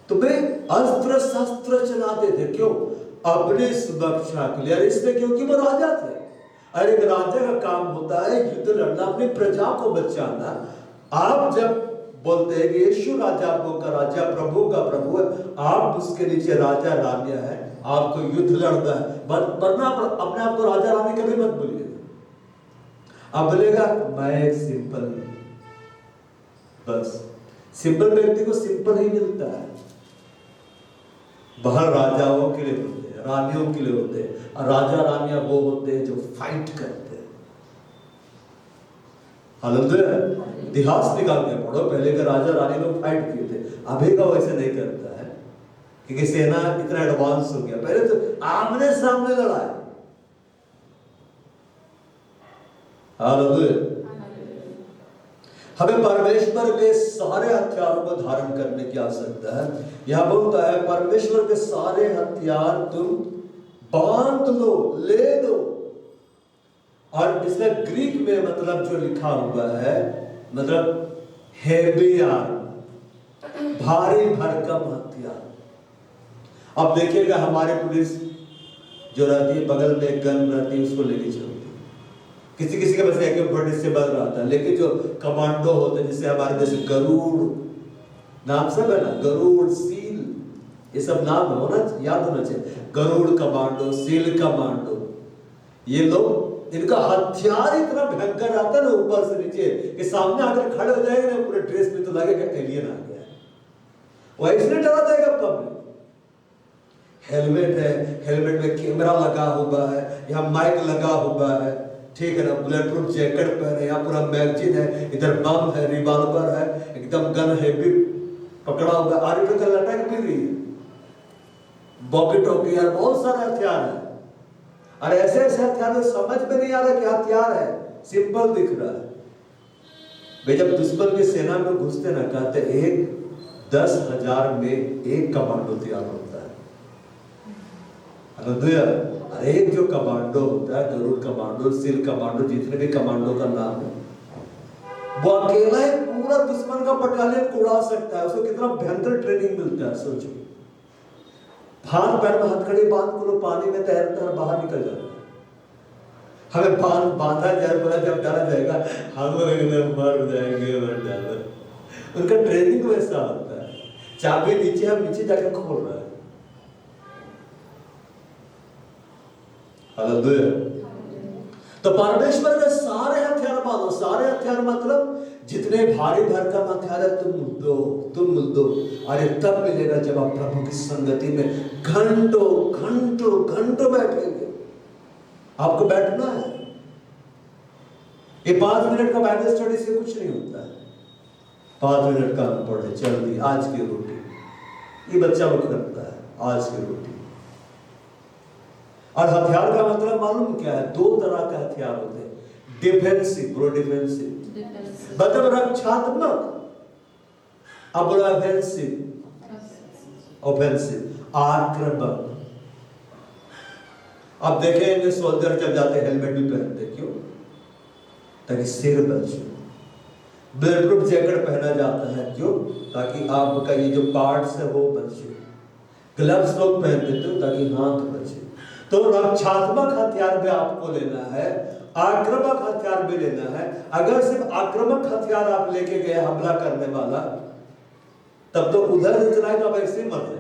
तो वे अस्त्र शस्त्र चलाते थे, क्यों? अपनी सुरक्षा के लिए। इसलिए क्योंकि वो राजा थे। अरे एक राजा का काम होता है युद्ध लड़ना, अपनी प्रजा को बचाना। आप जब बोलते हैं कि यीशु राजा का राजा, प्रभु का प्रभु है, आप उसके नीचे राजा रानिया है, आपको युद्ध लड़ना है। वरना अपने आप को राजा रानी कभी मत बोलिएगा। आप बोलेगा मैं एक सिंपल, बस सिंपल व्यक्ति को सिंपल ही मिलता है। बाहर राजाओं के लिए होते हैं, रानियों के लिए होते हैं, और राजा रानियां वो होते हैं जो फाइट करते हैं। हालेलुया। इतिहास निकाल के पढ़ो, पहले के राजा रानी लोग फाइट किए थे। अभी का वैसे नहीं करता है, क्योंकि सेना इतना एडवांस हो गया। पहले तो आमने सामने लड़ाई। हालेलुया। हमें परमेश्वर के सारे हथियारों को धारण करने की आवश्यकता है। यह बोलता है परमेश्वर के सारे हथियार तुम बांध लो, ले दो। और इसमें ग्रीक में मतलब जो लिखा हुआ है, मतलब हेवी आर्म, भारी भरकम हथियार। अब देखिएगा हमारे पुलिस जो रहती है, बगल में एक गन रहती है, उसको लेके चलती है। किसी किसी के पास AK-47 से बल रहता है, लेकिन जो कमांडो होते हैं, जैसे हमारे जैसे गरुड़ नाम सब है ना, गरुड़, सील, ये सब नाम होना याद होना चाहिए। गरुड़ कमांडो, सील कमांडो, ये लोग, इनका हथियार इतना भयंकर आता है ना ऊपर से नीचे, कि सामने आकर खड़े हो जाएंगे ना पूरे ड्रेस में, तो लगेगा एलियन आ गया है। वह इसलिए डरा जाएगा पब्लिक। हेलमेट है, हेलमेट में कैमरा लगा हुआ है, यहाँ माइक लगा हुआ है, ठीक है ना, बुलेट प्रूफ जैकेट पहने, यहाँ पूरा मैगजीन है, इधर बम है, रिवॉल्वर है, एकदम गन हैवी पकड़ा हुआ है, आर्मी का लटक भी रही है, बॉकेट टोकी, यार बहुत सारे हथियार है। और ऐसे ऐसे हथियार समझ में नहीं आ रहा कि हथियार है, सिंपल दिख रहा है। वे जब दुश्मन की सेना में घुसते ना, कहते एक 10,000 में एक कमांडो तैयार होता है। हालेलुया। एक जो कमांडो होता है, गरुड़ कमांडो, सील कमांडो, जितने भी कमांडो का नाम है, वो अकेला ही पूरा दुश्मन का बटालियन को उड़ा सकता है। उसको कितना भयंकर ट्रेनिंग मिलता है, सोचो। हाथ पैर में हथकड़ी बांध को लोग पानी में तैरता है, बाहर निकल जाता है। हमें बांधा जाए, बोला जब डाला जाएगा हम मर जाएंगे, मर जाएंगे। उनका ट्रेनिंग वैसा होता है। चाबी नीचे, हम नीचे जाकर खोल रहा है। हालेलुया। तो परमेश्वर के सारे हथियार बांधो। सारे हथियार मतलब जितने भारी भरकम हथियार है तुम दो। अरे तब मिलेगा जब आप प्रभु की संगति में घंटों घंटों घंटों बैठेंगे। आपको बैठना है। ये 5 मिनट का बाइबल स्टडी से कुछ नहीं होता है। 5 मिनट का हम पढ़े, जल्दी आज की रोटी, ये बच्चा लोग करता है, आज की रोटी। और हथियार का मतलब मालूम क्या है? 2 तरह का हथियार होते हैं। डिफेंसिव, प्रो डिफेंसिव मतलब रक्षात्मक, अब ऑफेंसिव आक्रमक। अब देखेंगे सोल्जर जब जाते हेलमेट भी पहनते, क्यों? ताकि सिर बचे। बुलेट प्रूफ जैकेट पहना जाता है, क्यों? ताकि आपका ये जो पार्ट्स है वो बचे। ग्लव्स लोग पहनते थे ताकि हाथ बचे। तो रक्षात्मक हथियार भी आपको लेना है, आक्रामक हथियार भी लेना है। अगर सिर्फ आक्रामक हथियार आप लेके गए हमला करने वाला, तब तो उधर से चलाए तो आप ऐसे ही मर जाएंगे।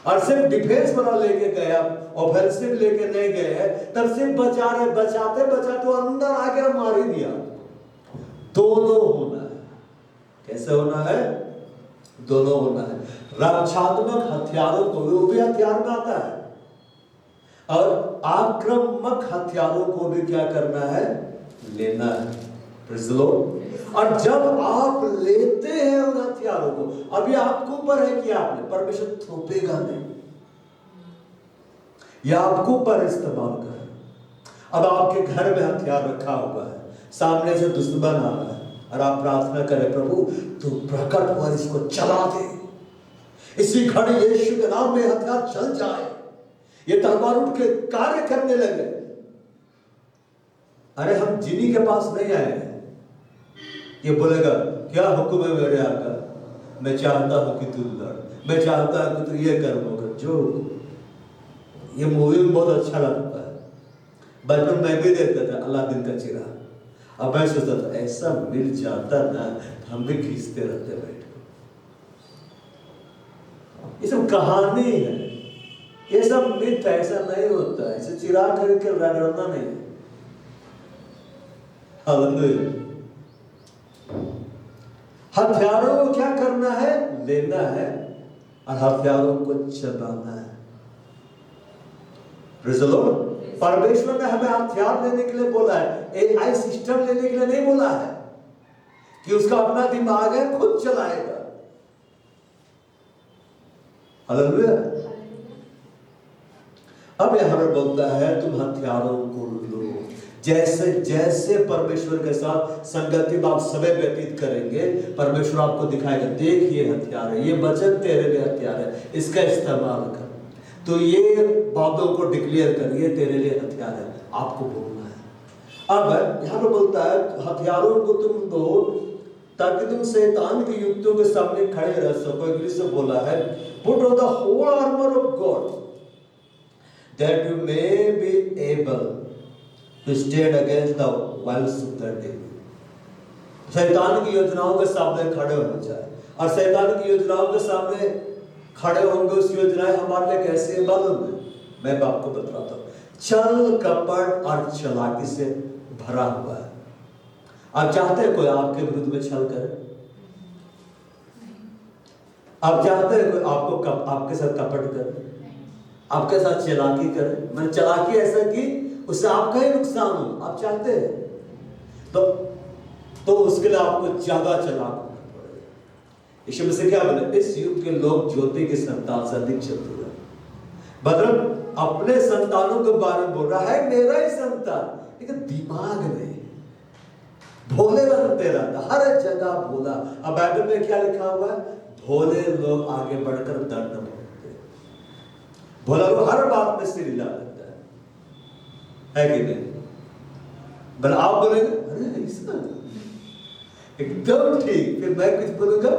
और सिर्फ डिफेंस वाला लेके गए, आप ऑफेंसिव लेके नहीं गए, तब सिर्फ बचाते बचाते अंदर आके मार ही दिया। दोनों होना है। कैसे होना है? दोनों होना है। रक्षात्मक हथियारों को, वो भी हथियार में आता है, और आक्रामक हथियारों को भी क्या करना है? लेना है। Praise the Lord. और जब आप लेते हैं उन हथियारों को, अभी आपके ऊपर है कि आपने, परमेश्वर थोपेगा नहीं, यह आपके ऊपर इस्तेमाल करें। अब आपके घर में हथियार रखा हुआ है, सामने से दुश्मन आ रहा है, और आप प्रार्थना करें, प्रभु तू प्रकट हो इसको चला दे। इसी घड़ी यीशु के नाम में हथियार चल जाए, ये तलवार उठ के कार्य करने लगे। अरे हम जिन्हीं के पास नहीं आए हैं, ये बोलेगा क्या हुक्म है मेरे आका, मैं चाहता हूं कि तू लड़, मैं चाहता हूं कि तू ये कर वो कर। जो ये मूवी में बहुत अच्छा लगता है, बचपन में भी देखता था अलादीन का चिराग। अब मैं सोचता था ऐसा मिल जाता ना, हम भी खींचते रहते बैठ के। ये सब कहानी है, ये सब मिथ, ऐसा नहीं होता है। इसे चिराग खरीद के रगड़ना नहीं है। हालेलुया। हथियारों को क्या करना है? लेना है और हथियारों को चलाना है। Praise the Lord. परमेश्वर ने हमें हथियार लेने के लिए बोला है, एआई सिस्टम लेने के लिए नहीं बोला है कि उसका अपना दिमाग है, खुद चलाएगा। हालेलुया। अब यहां पर बोलता है तुम हथियारों को लो। जैसे जैसे परमेश्वर के साथ संगति में आप समय व्यतीत करेंगे, परमेश्वर आपको दिखाएगा, देख ये हथियार है, ये वचन तेरे लिए हथियार है, इसका इस्तेमाल कर। तो ये बातों को डिक्लेयर कर, ये तेरे लिए हथियार है, आपको बोलना है। अब यहां पर बोलता है हथियारों को तुम दो ताकि तुम शैतान की युक्तियों के सामने खड़े रह सको। इंग्लिश में बोला है put on the whole armour of God that you may be able to stand against the wiles of the devil। शैतान की योजनाओं के सामने खड़े हो जाए, और शैतान की योजनाओं के सामने खड़े होंगे। उस योजनाएं हमारे लिए कैसे मालूम है? मैं आपको बताता हूँ। छल कपट और चालाकी से भरा हुआ है। आप चाहते हैं कोई आपके विरुद्ध में छल करे? आप चाहते हैं कोई आपके साथ कपट करे, आपके साथ चालाकी करे? मैंने चालाकी ऐसा की उससे आपका ही नुकसान हो, आप चाहते हैं? तो उसके लिए आपको ज्यादा चालाक होना पड़ेगा। यीशु मसीह क्या बोले? इस युग के लोग ज्योति के संतान से अधिक चतुर है। मतलब अपने संतानों के बारे में बोल रहा है मेरा ही संतान, लेकिन दिमाग नहीं, भोले बनते रहता, हर जगह भोला। अब बाइबल में क्या लिखा हुआ है? भोले लोग आगे बढ़कर दंड मांगते, भोला लोग हर बात में सिर हिला देता है कि नहीं? बल आप बोलेंगे अरे ऐसा एकदम ठीक, फिर मैं कुछ बोलूंगा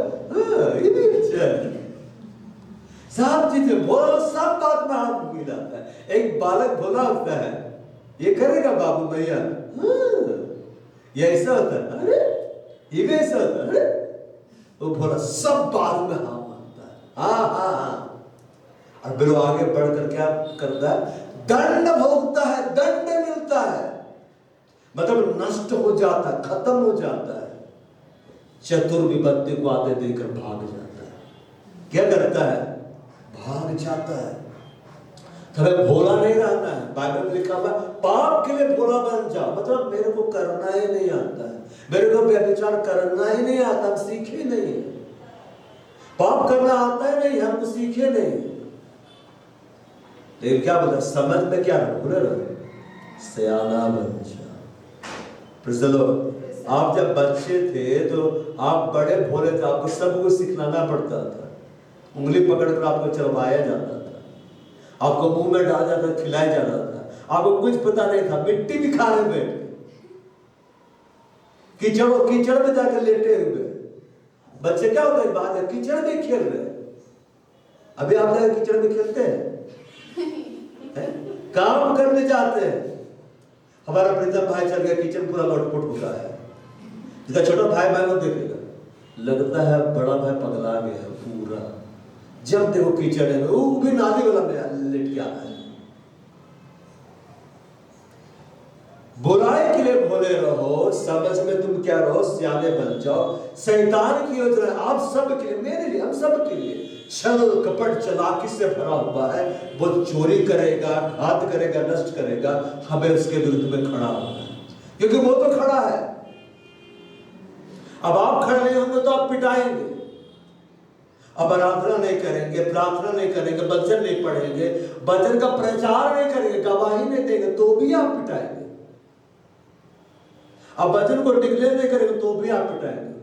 ये भी अच्छा है। सब चीजें भोला, सब बात में हाथ मिलाता है। एक बालक भोला होता है, ये करेगा बाबू भैया, ये ऐसा होता है, अरे ये भी ऐसा होता है, अरे वो भोला सब बात में हाँ मानता है, हाँ हाँ हाँ। और फिर वो आगे बढ़कर क्या करता है? दंड भोगता है, दंड मिलता है, मतलब नष्ट हो जाता है, खत्म हो जाता है। चतुर विपत्ति को आते देकर भाग जाता है। क्या करता है? भाग जाता है। हमें भोला नहीं रहना है। बाइबल में लिखा हुआ पाप के लिए भोला बन जाओ, मतलब मेरे को करना ही नहीं आता है, मेरे को व्यभिचार करना ही नहीं आता, हम सीखे नहीं, पाप करना आता है नहीं, हम सीखे नहीं। लेकिन क्या बोलता? समझ में क्या रहो, सयाना बन जाओ। आप जब बच्चे थे तो आप बड़े भोले थे, आपको सब कुछ सिखलाना पड़ता था, उंगली पकड़कर आपको चलवाया जाता था, आपको मुंह में डाला जाता, खिलाया जाता था, आपको कुछ पता नहीं था, मिट्टी भी खा रहे बैठ कीचड़ में जाकर लेटे हुए बच्चे। क्या होता है बात है, कीचड़ में खेल रहे। अभी आप जाकर कीचड़ में खेलते हैं? काम करने जाते हैं। हमारा प्रीतम भाई चल गया, किचन पूरा लौटपुट हो रहा है। जिसका छोटा भाई बहन देखेगा, लगता है बड़ा भाई पगला गया है पूरा। जब देखो कीचड़ है, वो भी नाली वाला में लेट के आता है। बुराई के लिए भोले रहो, समझ में तुम क्या रहो, सियाने बन जाओ। शैतान की योजना आप सब के लिए, मेरे लिए, हम सब के लिए छल कपट चालाकी से भरा हुआ है। वो चोरी करेगा, घात करेगा, नष्ट करेगा। हमें उसके विरुद्ध में खड़ा होना है, क्योंकि वो तो खड़ा है। अब आप खड़े नहीं होंगे तो आप पिटाएंगे। अब आराधना नहीं करेंगे, प्रार्थना नहीं करेंगे, वचन नहीं पढ़ेंगे, वचन का प्रचार नहीं करेंगे, गवाही नहीं देंगे, तो भी आप पिटाएंगे। अब वचन को डिक्लेयर नहीं करेंगे तो भी आप पिटाएंगे।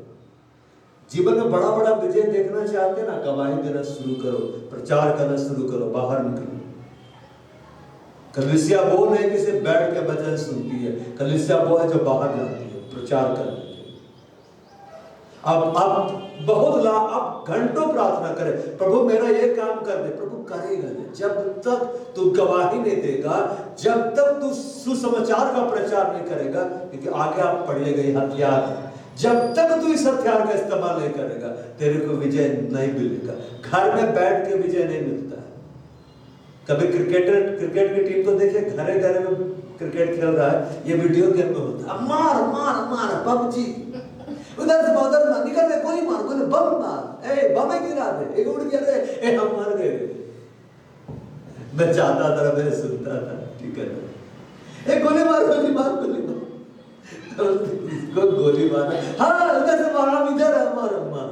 जीवन में बड़ा बड़ा विजय देखना चाहते हैं ना, गवाही देना शुरू करो, प्रचार करना शुरू करो, बाहर निकलो। कलीसिया वो नहीं कि सिर्फ बैठ के वचन सुनती है, कलीसिया वो है जो बाहर जाती है प्रचार करने के लिए। अब बहुत आप घंटों प्रार्थना करें, प्रभु मेरा ये काम कर दे, प्रभु करेगा नहीं। जब तक तू गवाही नहीं देगा, जब तक तू सुसमाचार का प्रचार नहीं करेगा, क्योंकि आगे आप पढ़िएगा ये हथियार है, जब तक तू इस हथियार का इस्तेमाल नहीं करेगा तेरे को विजय नहीं मिलेगा। घर में बैठ के विजय नहीं मिलता है। कभी क्रिकेट की टीम को देखिए, घरे घरे में क्रिकेट खेल रहा है, ये वीडियो गेम में होता है, मार मार मार पबजी, उधर से उधर मार, निकल दे, कोई मार, कोई बम मार, ए बम गिरा दे, एक उड़ गया रे, ए हम मर गए। मैं चाहता था, मैं सुनता था, ठीक है, ए गोली मार, गोली मार, गोली मार, इसको गोली मारा, हाँ उधर से मारा, इधर है, मार मार,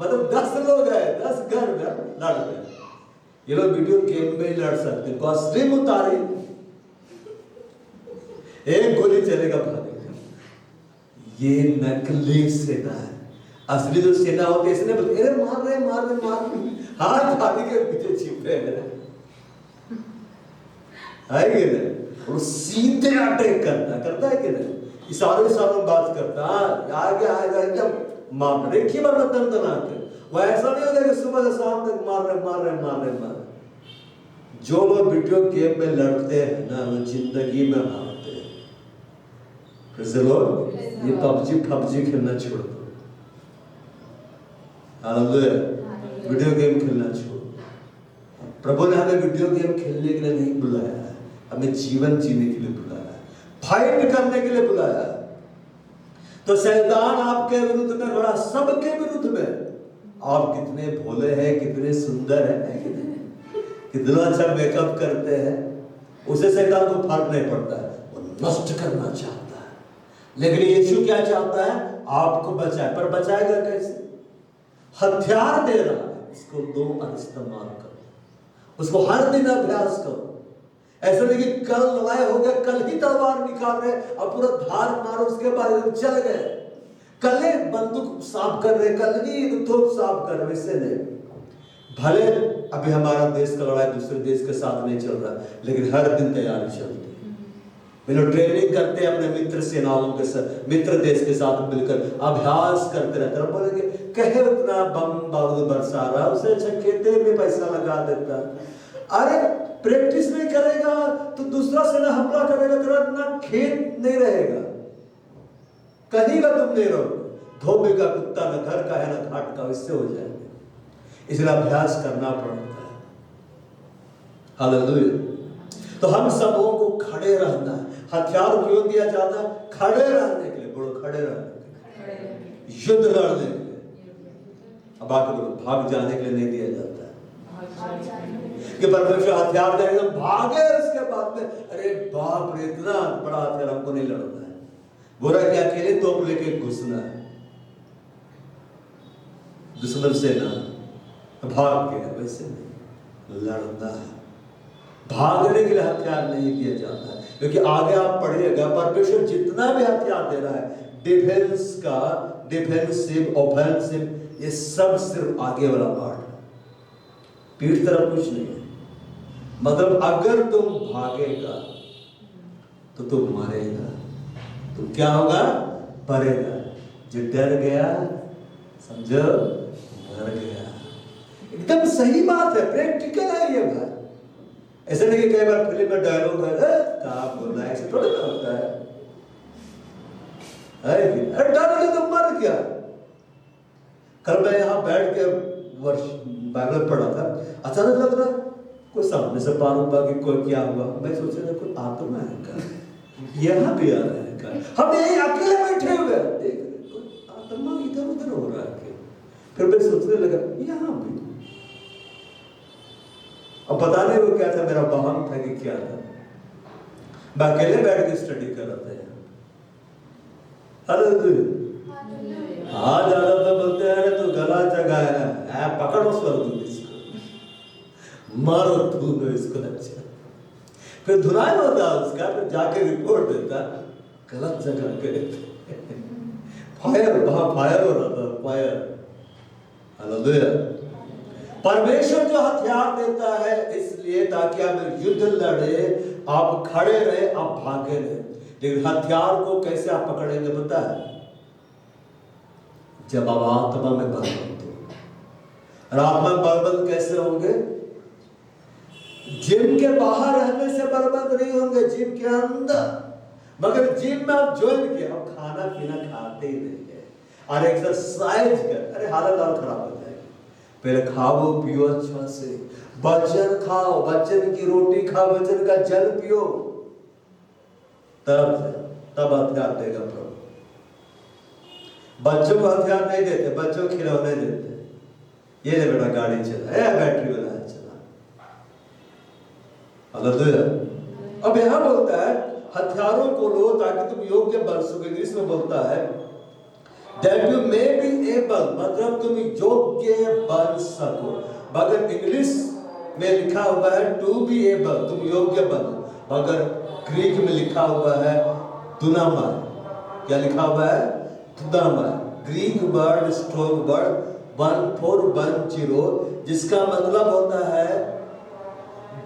मतलब 10 लोग हैं, 10 घर में लड़ रहे। ये लोग वीडियो गेम में ही लड़ सकते हैं, कॉस्ट्यूम उतारे, एक गोली चलेगा भागेगा। ये नकली सेना है। असली जो सेना होती है, इसने अरे मार रहे मार रहे मार रहे, हाथ भागी के पीछे छिपे हैं, है कि नहीं? और सीधे अटैक करता है कि नहीं? इशारों बात करता, आगे आएगा एकदम मार, देखिए बार दंदना के, वो ऐसा नहीं होता कि सुबह से शाम तक मार रहे। जो लोग वीडियो गेम में लड़ते हैं ना, वो जिंदगी में हारते हैं। कैसे लोग ये पबजी खेलना छोड़ दो, हालेलुया, वीडियो गेम खेलना छोड़ दो। प्रभु ने हमें वीडियो गेम खेलने के लिए नहीं बुलाया है, हमें जीवन जीने के लिए बुलाया है, फाइट करने के लिए बुलाया है। तो शैतान आपके विरुद्ध में खड़ा, सबके विरुद्ध में। आप कितने भोले हैं, कितने सुंदर हैं, कितना अच्छा मेकअप करते हैं, उसे शैतान को फर्क नहीं पड़ता है, वो नष्ट करना चाहता है। लेकिन यीशु क्या चाहता है? आपको बचाए, पर बचाएगा कैसे? हथियार दे रहा है, इसको दो और इस्तेमाल करो, उसको हर दिन अभ्यास करो। ऐसा नहीं कि कल लड़ाई हो गया, कल ही तलवार निकाल रहे और पूरा धार मारो, उसके बाद चल गए, कल ही बंदूक साफ कर रहे, कल ही तोप साफ कर रहे, इससे नहीं। भले अभी हमारा देश का लड़ाई दूसरे देश के साथ नहीं चल रहा, लेकिन हर दिन तैयारी चलती है। वे लोग ट्रेनिंग करते हैं अपने मित्र सेनाओं के साथ, मित्र देश के साथ मिलकर अभ्यास करते रहते हैं। बोलेंगे कहे उतना बम बारूद बरसा रहा, उसे अच्छा खेते में पैसा लगा देता। अरे प्रैक्टिस नहीं करेगा तो दूसरा सेना हमला करेगा, तेरा इतना खेत नहीं रहेगा, कहीं का तुम नहीं रहोगे, धोबी का कुत्ता न घर का है न घाट का, इससे हो जाएगा। इसलिए अभ्यास करना पड़ता है, हालेलुया। तो हम सबों को खड़े रहना है। हथियार क्यों दिया जाता है? खड़े रहने के लिए, बोलो खड़े रहने के लिए, युद्ध लड़ने के लिए। अब आके बोलो भाग जाने के लिए नहीं दिया जाता है कि परमेश्वर हथियार देगा भागे, इसके बाद में अरे बाप रे इतना बड़ा हथियार हमको नहीं लड़ना है, बोला कि अकेले तोप लेके घुसना है दुश्मन से ना भाग गया, वैसे नहीं, लड़ना है। भागने के लिए हथियार नहीं दिया जाता है, क्योंकि आगे आप पढ़िएगा परमेश्वर जितना भी हथियार दे रहा है, डिफेंस का, डिफेंसिव, ऑफेंसिव, ये सब सिर्फ आगे वाला पार्ट है, पीठ तरफ कुछ नहीं है। मतलब अगर तुम भागेगा तो तुम मरेगा, तो क्या होगा? मरेगा। जो डर गया समझो मर गया। एकदम सही बात है, प्रैक्टिकल है ये बात। ऐसे नहीं कि कई बार फिल्म में डायलॉग है कहा बोलना है, ऐसे थोड़ा ना होता है। अरे डर के तो मर गया। कल मैं यहाँ बैठ के बाइबल पढ़ा था, अचानक लग रहा कोई सामने से पार हुआ कि कोई क्या हुआ, मैं सोच रहा कोई आत्मा है क्या, यहाँ भी आ रहा है क्या, हम यही अकेले बैठे हुए देख रहे कोई आत्मा इधर उधर हो रहा है। फिर मैं सोचने लगा यहाँ भी, अब पता नहीं वो क्या था, मेरा वाहन था कि क्या था। मैं अकेले बैठ के स्टडी कर रहा था। हाँ ज्यादा तो बोलते हैं तो गला जगाया है, पकड़ो स्वर्गदूत इसको, मारो धूनो इसको। अच्छा फिर धुनाई होता उसका, फिर जाके रिपोर्ट देता गलत जगह के फायर, वहां फायर हो रहा था, फायर हालेलुया। परमेश्वर जो हथियार देता है इसलिए ताकि आप युद्ध लड़े, आप खड़े रहे, आप भागे रहे। लेकिन हथियार को कैसे आप पकड़ेंगे पता है? जब आप आत्मा में बलवंत हो। और आत्मा में बलवंत कैसे होंगे? जिम के बाहर रहने से बलवंत नहीं होंगे, जिम के अंदर। मगर जिम में आप ज्वाइन किया, आप खाना पीना खाते ही नहीं है और एक्सरसाइज कर, अरे हालत और खराब हो जाएगी। पहले खाओ पियो अच्छा से, वचन खाओ, वचन की रोटी खाओ, वचन का जल पियो, तब हथियार देगा प्रभु। बच्चों को हथियार नहीं देते, बच्चों को खिलौने देते। ये ले बेटा गाड़ी चला, बैटरी वाला चला। हालेलुया। अब यहां बोलता है हथियारों को लो ताकि तुम योग्य बन सको। इंग्लिश में बोलता है that you may be able, मतलब तुम योग्य बन सको। मगर इंग्लिश में लिखा हुआ है to be able, तुम योग्य बनो। मगर ग्रीक में लिखा हुआ है दुनामाय। क्या लिखा हुआ है? दुनामाय। ग्रीक वर्ड, स्ट्रॉन्ग वर्ड 1410, जिसका मतलब होता है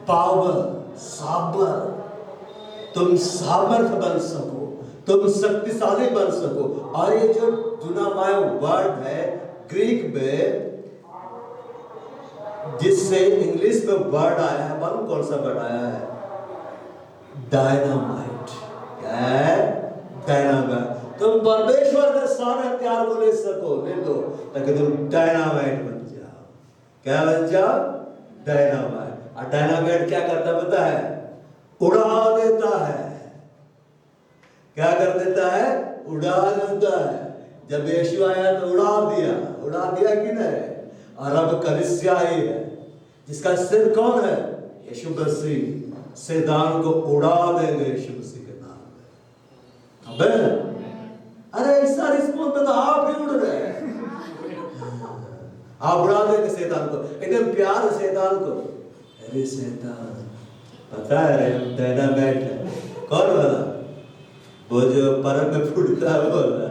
पावर, सामर्थ। तुम सामर्थ बन सको, तुम शक्तिशाली बन सको। और ये जो दुनामाय वर्ड है ग्रीक में, जिससे इंग्लिश में वर्ड आया है, मालूम कौन सा वर्ड आया है? डायनामाइट। क्या है? डायनामाइट। तुम परमेश्वर के सारे हथियार को ले सको, ले लो, ताकि तुम डायनामाइट बन जाओ। क्या बन जाओ? डायनामाइट। और डायनामाइट क्या करता पता है? उड़ा देता है। क्या कर देता है? उड़ा देता है। जब यीशु आया तो उड़ा दिया कि नहीं? और अब कलीसिया ही है जिसका सिर कौन है? यीशु मसीह। शैतान को उड़ा देंगे यीशु मसीह के नाम में। अबे अरे ऐसा रिस्पॉन्स में तो आप ही उड़ रहे हैं। आप उड़ा देंगे शैतान को, एकदम प्यार शैतान को। अरे शैतान पता है डायनामाइट है। कौन वाला? वो जो परम में फूटता है वो वाला।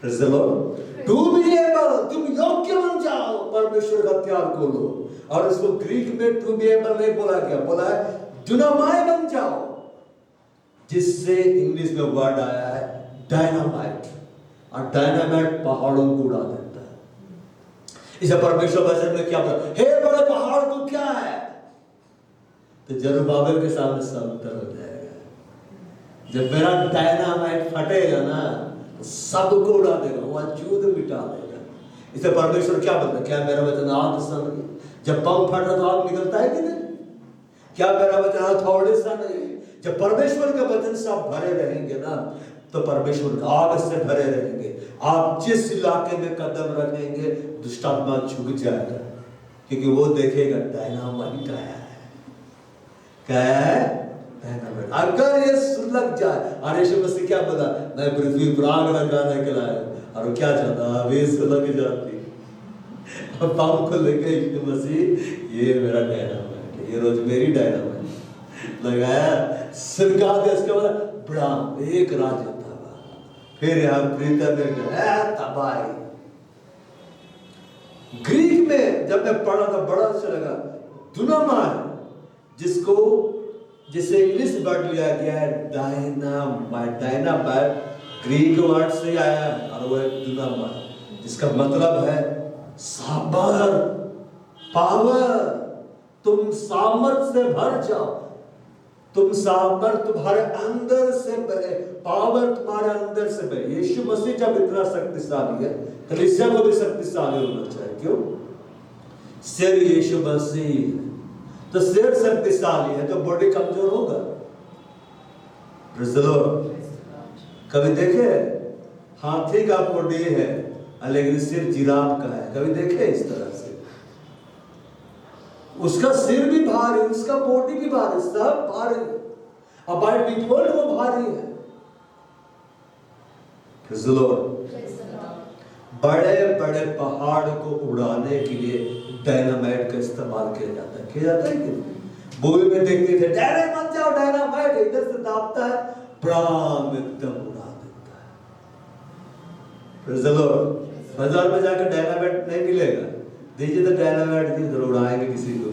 Praise the Lord. To be able, तुम योग्य बन जाओ, परमेश्वर का हथियार को लो। और इसको ग्रीक में टू बी एबल नहीं बोला गया, बोला है दुनामाय बन जाओ, जिससे इंग्लिश में वर्ड आया है डायनामाइट। और डायनामाइट पहाड़ों को उड़ा देता है। इसे परमेश्वर वचन में क्या बोला? हे बड़े पहाड़ को क्या है? तो जरुब्बाबेल के सामने समतल हो जाएगा। जब मेरा डायनामाइट फटेगा ना, तो सबको उड़ा देगा, वो वजूद मिटा देगा। इसे परमेश्वर क्या बोलता है? क्या मेरा वचन आग सा नहीं? जब बम फट रहा तो आग निकलता है कि नहीं? क्या मेरा वचन हथौड़े सा नहीं? जब परमेश्वर के वचन से आप भरे रहेंगे ना, तो परमेश्वर आग से भरे रहेंगे। आप जिस इलाके में कदम रखेंगे दुष्ट आत्मा झुक जाएगा, क्योंकि वो देखेगा डायनामाइट आया है। क्या है? डायनामाइट। अगर ये सुलग जाए, और यीशु मसीह क्या बोला? मैं पृथ्वी पर आग लगाने के लाया। और वो क्या चाहता? वे सुलग जाती। अब पाप को लेके यीशु मसीह, ये मेरा डायनामाइट है, ये रोज मेरी डायनामाइट लगाया, सरका दिया। उसके बाद बड़ा एक राज था। फिर यहाँ प्रीतम में तबाही। ग्रीक में जब मैं पढ़ा था बड़ा अच्छा लगा। दुनामाय, जिसे इंग्लिश वर्ड लिया गया है डायनामाइट। डायनामाइट ग्रीक वर्ड से आया है, और वो है दुनामाय, जिसका मतलब है सामर्थ, पावर। तुम सामर्थ से भर जाओ, तुम सामर्थ तुम्हारे अंदर से बहे, पावर तुम्हारे अंदर से बहे। यीशु मसीह जब इतना शक्तिशाली है, कलीसिया को भी शक्तिशाली होना चाहिए। क्यों? सिर यीशु मसीह, तो सिर शक्तिशाली है तो बॉडी कमजोर होगा। Praise the Lord. कभी देखे हाथी का बॉडी है लेकिन सिर जिराफ का है? कभी देखे इस तरह से? उसका सिर भी भारी, उसका बॉडी भी भारी, सब भारी। अब बाय डिफॉल्ट वो भारी है। Praise the Lord. बड़े बड़े पहाड़ को उड़ाने के लिए डायनामाइट का इस्तेमाल किया जाता है। किया जाता है कि मूवी में देखते थे, डायनामाइट मत जाओ, डायनामाइट इधर से दाबता है, ब्राम एकदम उड़ा देता है। Praise the Lord. बाजार में जाकर डायनामाइट नहीं मिलेगा, दीजिए तो डायनामाइट की जरूर उड़ाएंगे किसी को।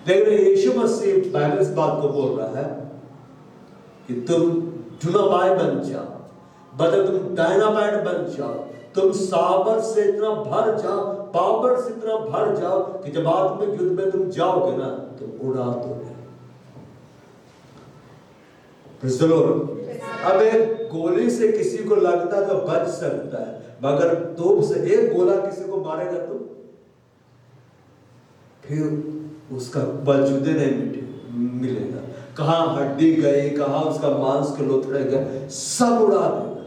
लेकिन यीशु मसीह बाइबल इस बात को बोल रहा है कि तुम डुनामाइट बन जाओ, बदल तुम डायनामाइट बन जाओ, तुम साबर से इतना भर जाओ, पावर से इतना भर जाओ कि जब बाद में युद्ध में तुम जाओगे ना तुम उड़ा दोगे। अब एक गोली से किसी को लगता तो बच सकता है, मगर तोप से एक गोला किसी को मारेगा तो फिर उसका वजूद नहीं मिलेगा। कहां हड्डी गई, कहां उसका मांस के लोथड़े गए, सब उड़ा देगा।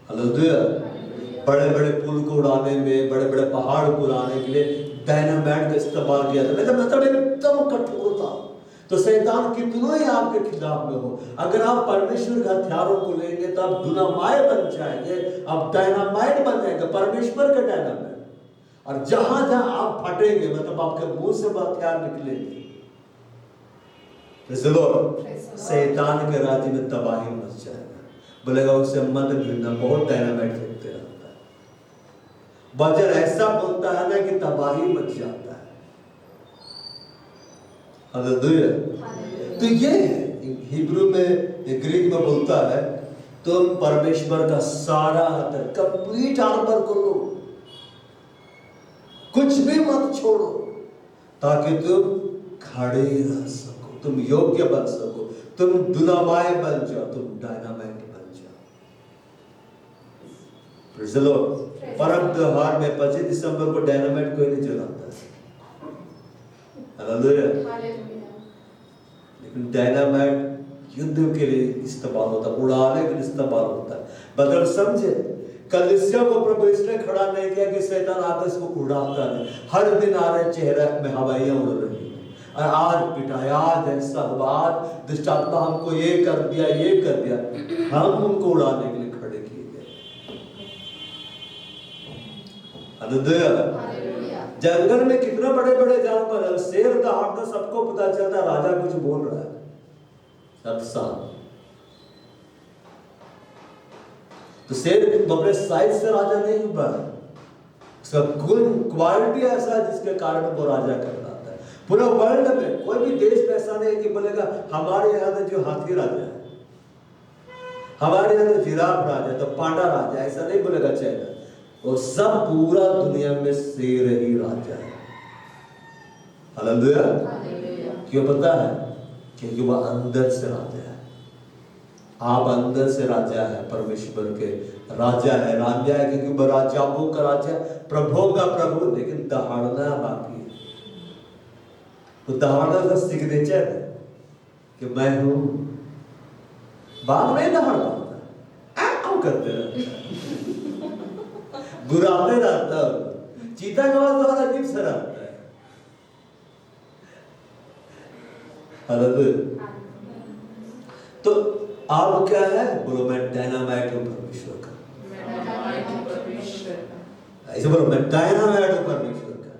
हालेलुया। बड़े बड़े पुल को उड़ाने में, बड़े बड़े पहाड़ को उड़ाने के लिए डायनामाइट का इस्तेमाल किया था। मतलब एकदम कठोर था। तो शैतान कितना ही आपके खिलाफ में हो, अगर आप परमेश्वर के हथियारों को लेंगे तो आप डुनामाइट बन जाएंगे, आप डायनामाइट बन जाएंगे, परमेश्वर के डायनामाइट। और जहां जहां आप फटेंगे, मतलब आपके मुंह से हथियार निकलेंगे, शैतान के राज्य में तबाही मच जाएगा। बोलेगा उससे मत भिड़ना, बहुत डायनामाइट फेंकते रहता है। वचन ऐसा बोलता है ना कि तबाही मच जाता है। हालेलुया। तो ये हिब्रू में, ग्रीक में बोलता है तुम परमेश्वर का सारा कंप्लीट आर्मर को लो, कुछ भी मत छोड़ो, ताकि तुम खड़े रह सको, तुम योग्य बन सको, तुम डुनामाइट बन जाओ, तुम डायनामाइट बन जाओ। Praise the Lord. परम त्योहार में 25 दिसंबर को डायनामाइट कोई नहीं जलाता है। हालेलुया। लेकिन डायनामाइट युद्ध के लिए इस्तेमाल होता है, उड़ाने के लिए इस्तेमाल होता है। मतलब समझे, कलीसिया को प्रभु इसलिए खड़ा नहीं किया कि शैतान आकर इसको उड़ाता है। हर दिन आ रहे चेहरे में हवाइयां उड़ रही हैं, और आज पिटाया, आज ऐसा हुआ, आज दुष्ट आत्मा हमको ये कर दिया, ये कर दिया। हम उनको उड़ाने के लिए खड़े किए गए। हालेलुया। जंगल में कितना बड़े बड़े जानवर है, शेर दहाड़ता सबको पता चलता है राजा कुछ बोल रहा है, सब शांत। तो शेर अपने साइज से राजा नहीं हुआ, उसका गुण क्वालिटी ऐसा है जिसके कारण वो राजा कहलाता है। पूरा वर्ल्ड में कोई भी देश में ऐसा नहीं कि बोलेगा हमारे यहाँ तो जो हाथी राजा है, हमारे यहाँ तो जिराफ राजा है, तो पांडा राजा, ऐसा नहीं बोलेगा चाइना। वो सब पूरा दुनिया में शेर ही राजा है। हालेलुया। क्यों पता है? क्योंकि वह अंदर से राजा है। आप अंदर से राजा है, परमेश्वर के राजा है, राजा है, क्योंकि वह राजाओं का राजा, प्रभुओं का प्रभु। लेकिन दहाड़ना बाकी है। तो दहाड़ना का सिग्नेचर है कि मैं हूं। बात में दहाड़ पाता करते रहता, गुराते रहता, चीता का आवाज बहुत अजीब सा रहता है। हालेलुया। तो आप क्या है? बोलो मैं डायनामाइट हूं परमेश्वर का। ऐसे बोलो मैं डायनामाइट हूं परमेश्वर का।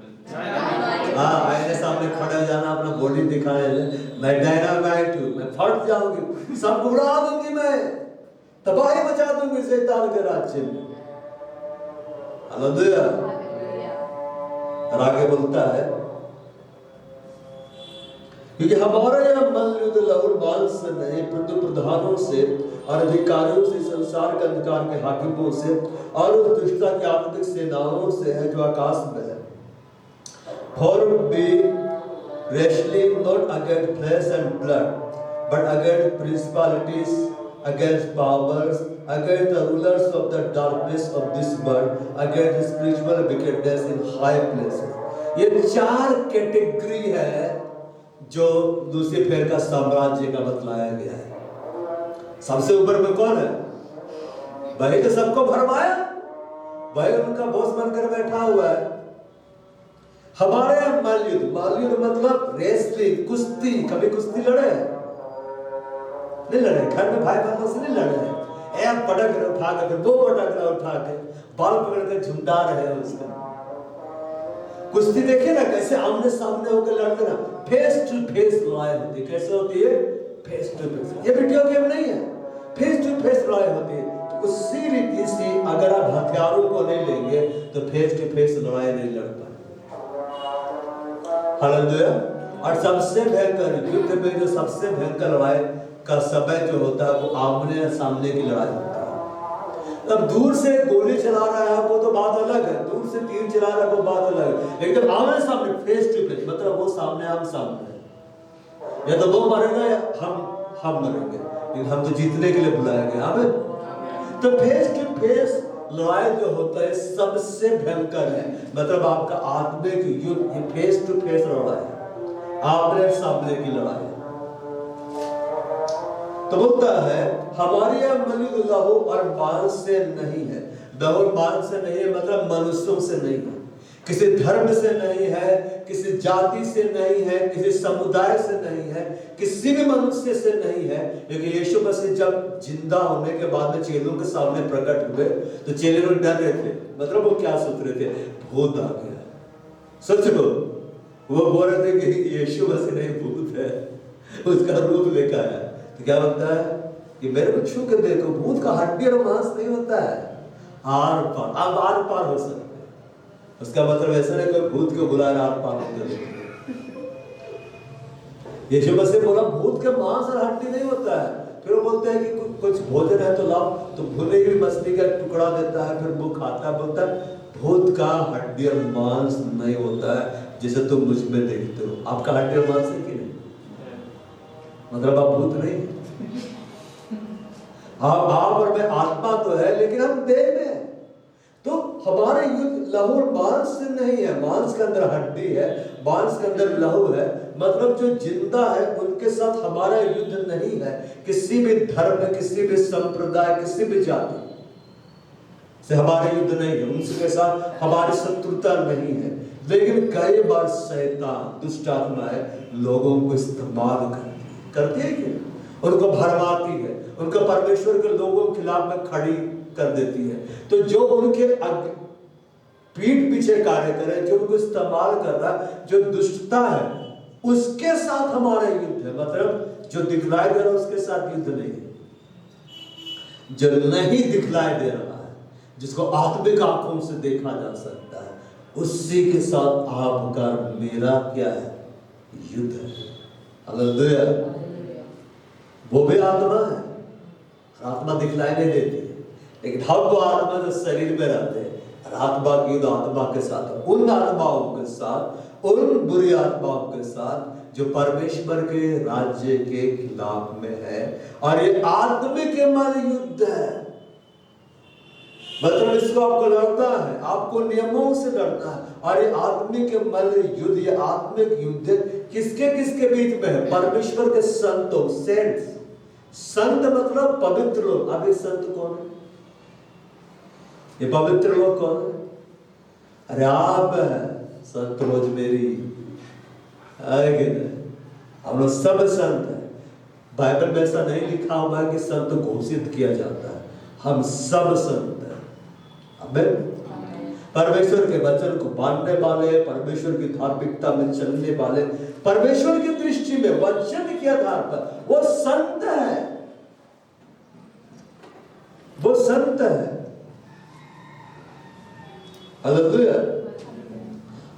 हाँ, आईने सामने खड़े हो जाना, अपना बॉडी दिखाने, मैं डायनामाइट हूं, मैं फट जाऊंगी, सब उड़ा दूंगी, मैं तबाही मचा दूंगी शैतान के राज्य में। हालेलुया। और आगे बोलता है क्योंकि हमारा यह मन युद्ध लहू मांस से नहीं, परंतु प्रधानों से और अधिकारियों से, संसार के अंधकार के हाकिमों से और उस दुष्टता की आत्मिक सेनाओं से है जो आकाश में है। For we wrestling not against flesh and blood, but against principalities, against powers, against the rulers of the darkness of this world, against the spiritual wickedness in high places। ये 4 कैटेगरी है जो लूसीफर का साम्राज्य का बतलाया गया है। सबसे ऊपर में कौन है? वही तो सबको भरमाया, वही उनका बॉस बनकर बैठा हुआ है। हमारे यहाँ मालयुद्ध, मालयुद्ध मतलब रेसलिंग, कुश्ती। कभी कुश्ती लड़े? नहीं लड़े। घर में भाई बहनों से नहीं लड़े। एक पटक रहे उठा के, फिर 2 पटक रहे उठा के, बाल पकड़ के झुंडा रहे उसका। कुश्ती देखे ना कैसे आमने सामने होकर लड़ते ना, फेस टू फेस लड़ाई होती है। कैसे होती है? Face to face. ये वीडियो गेम नहीं है, फेस टू फेस लड़ाई होती है। तो उसी रीति से अगर आप हथियारों को नहीं लेंगे तो फेस टू फेस लड़ाई नहीं लड़ पाए। हालेलुया। और सबसे भयंकर युद्ध में जो सबसे भयंकर लड़ाई का समय जो होता है वो आमने सामने की लड़ाई होता है। अब दूर से गोली चला रहा है वो तो बात अलग है, दूर से तीर चला रहा है वो बात अलग है, लेकिन जब आमने सामने फेस टू फेस मतलब वो सामने हम सामने है, या तो वो मरेगा या हम मरेंगे, लेकिन हम तो जीतने के लिए बुलाए गए। हमें तो फेस टू फेस लड़ाई जो होता है सबसे भयंकर है, मतलब आपका आत्मिक युद्ध ये फेस टू फेस लड़ाई है, आमने सामने की लड़ाई। तो बोलता है हमारी यह युद्ध लहू और मांस से नहीं है। लहू और मांस से नहीं है मतलब मनुष्यों से नहीं है, किसी धर्म से नहीं है, किसी जाति से नहीं है, किसी समुदाय से नहीं है, किसी भी मनुष्य से नहीं है। क्योंकि यीशु मसीह जब जिंदा होने के बाद में चेलों के सामने प्रकट हुए तो चेले लोग डर रहे थे, मतलब वो क्या सोच रहे थे, भूत आ गया। सच लो, वो बोल रहे थे कि यीशु मसीह नहीं भूत है, उसका रूप लेकर आया। तो क्या बनता है कि मेरे को छू के देखो, भूत का हड्डी और मांस नहीं होता है, आर पार। आप आर पार हो सकते, उसका मतलब ऐसा नहीं कोई भूत को बुला रहा आर पार होकर। यीशु मसीह बोला भूत के मांस और हड्डी नहीं होता है। फिर वो बोलते हैं कि कुछ भोजन है तो लाओ, तो भुनी हुई मछली का टुकड़ा देता है, फिर वो खाता है, बोलता है भूत का हड्डी और मांस नहीं होता है जैसे तुम मुझ में देखते हो। आपका हड्डी और मांस है कि नहीं? मतलब आप भूत नहीं, आप और मैं आत्मा तो है, लेकिन हम देह में है। तो हमारे युद्ध लहू और मांस से नहीं है, मांस के अंदर हड्डी है, मांस के अंदर लहू है, मतलब जो जिंदा है उनके साथ हमारा युद्ध नहीं है। किसी भी धर्म, किसी भी संप्रदाय, किसी भी जाति से हमारा युद्ध नहीं है, उनके साथ हमारी शत्रुता नहीं है। लेकिन कई बार शैतान, दुष्ट आत्माएं लोगों को इस्तेमाल करती है कि उनको भरमाती है, उनको परमेश्वर के लोगों के खिलाफ में खड़ी कर देती है। तो जो उनके पीठ पीछे कार्य करे, जो उनको इस्तेमाल कर रहा है, जो दुष्टता है उसके साथ हमारा युद्ध है। मतलब जो दिखलाई दे रहा है उसके साथ युद्ध नहीं है, जो नहीं दिखलाई दे रहा है, जिसको आत्मिक आंखों से देखा जा सकता है, उसी के साथ आपका मेरा क्या है, युद्ध है। हालेलुया। वो भी आत्मा है, आत्मा दिखलाई नहीं देती, लेकिन हम वो आत्मा जो शरीर में रहते हैं, आत्मा की युद्ध आत्मा के साथ, उन आत्माओं के साथ, उन बुरी आत्माओं के साथ जो परमेश्वर के राज्य के खिलाफ में है। और ये आत्मिक युद्ध है, मतलब इसको आपको लड़ना है, आपको नियमों से लड़ना है। और ये आत्मिक युद्ध, ये आत्मिक युद्ध किसके किसके बीच में है? परमेश्वर के संतों, सेंट्स। संत मतलब पवित्र लोग। अब ये संत कौन है? ये पवित्र लोग कौन है? अरे आप संत रोज मेरी, हम लोग सब संत है। बाइबल में ऐसा नहीं लिखा हुआ है कि संत घोषित किया जाता है, हम सब संत हैं। आमीन। परमेश्वर के वचन को मानने वाले, परमेश्वर की धार्मिकता में चलने वाले, परमेश्वर की दृष्टि में वचन के आधार पर वो संत है, वो संत है। हालेलुया।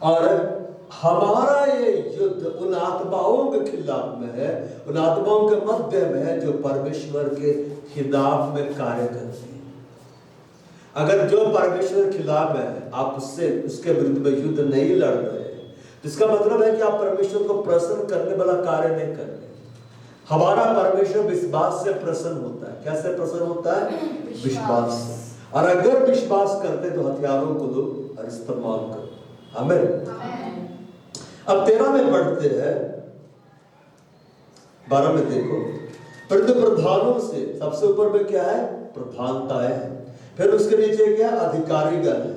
और हमारा ये युद्ध उन आत्माओं के खिलाफ में है, उन आत्माओं के मध्य में है जो परमेश्वर के खिलाफ में कार्य करती है। अगर जो परमेश्वर के खिलाफ है, आप उससे, उसके विरुद्ध में युद्ध नहीं लड़ रहे, तो इसका मतलब है कि आप परमेश्वर को प्रसन्न करने वाला कार्य नहीं कर रहे। हमारा परमेश्वर विश्वास से प्रसन्न होता है। कैसे प्रसन्न होता है? विश्वास से। और अगर विश्वास करते तो हथियारों को लो और इस्तेमाल करो। आमीन। अब 13 में पढ़ते हैं, 12 में देखो, परंतु प्रधानों से सबसे ऊपर में क्या है? प्रधानताएं है। फिर उसके नीचे क्या? अधिकारीगण है।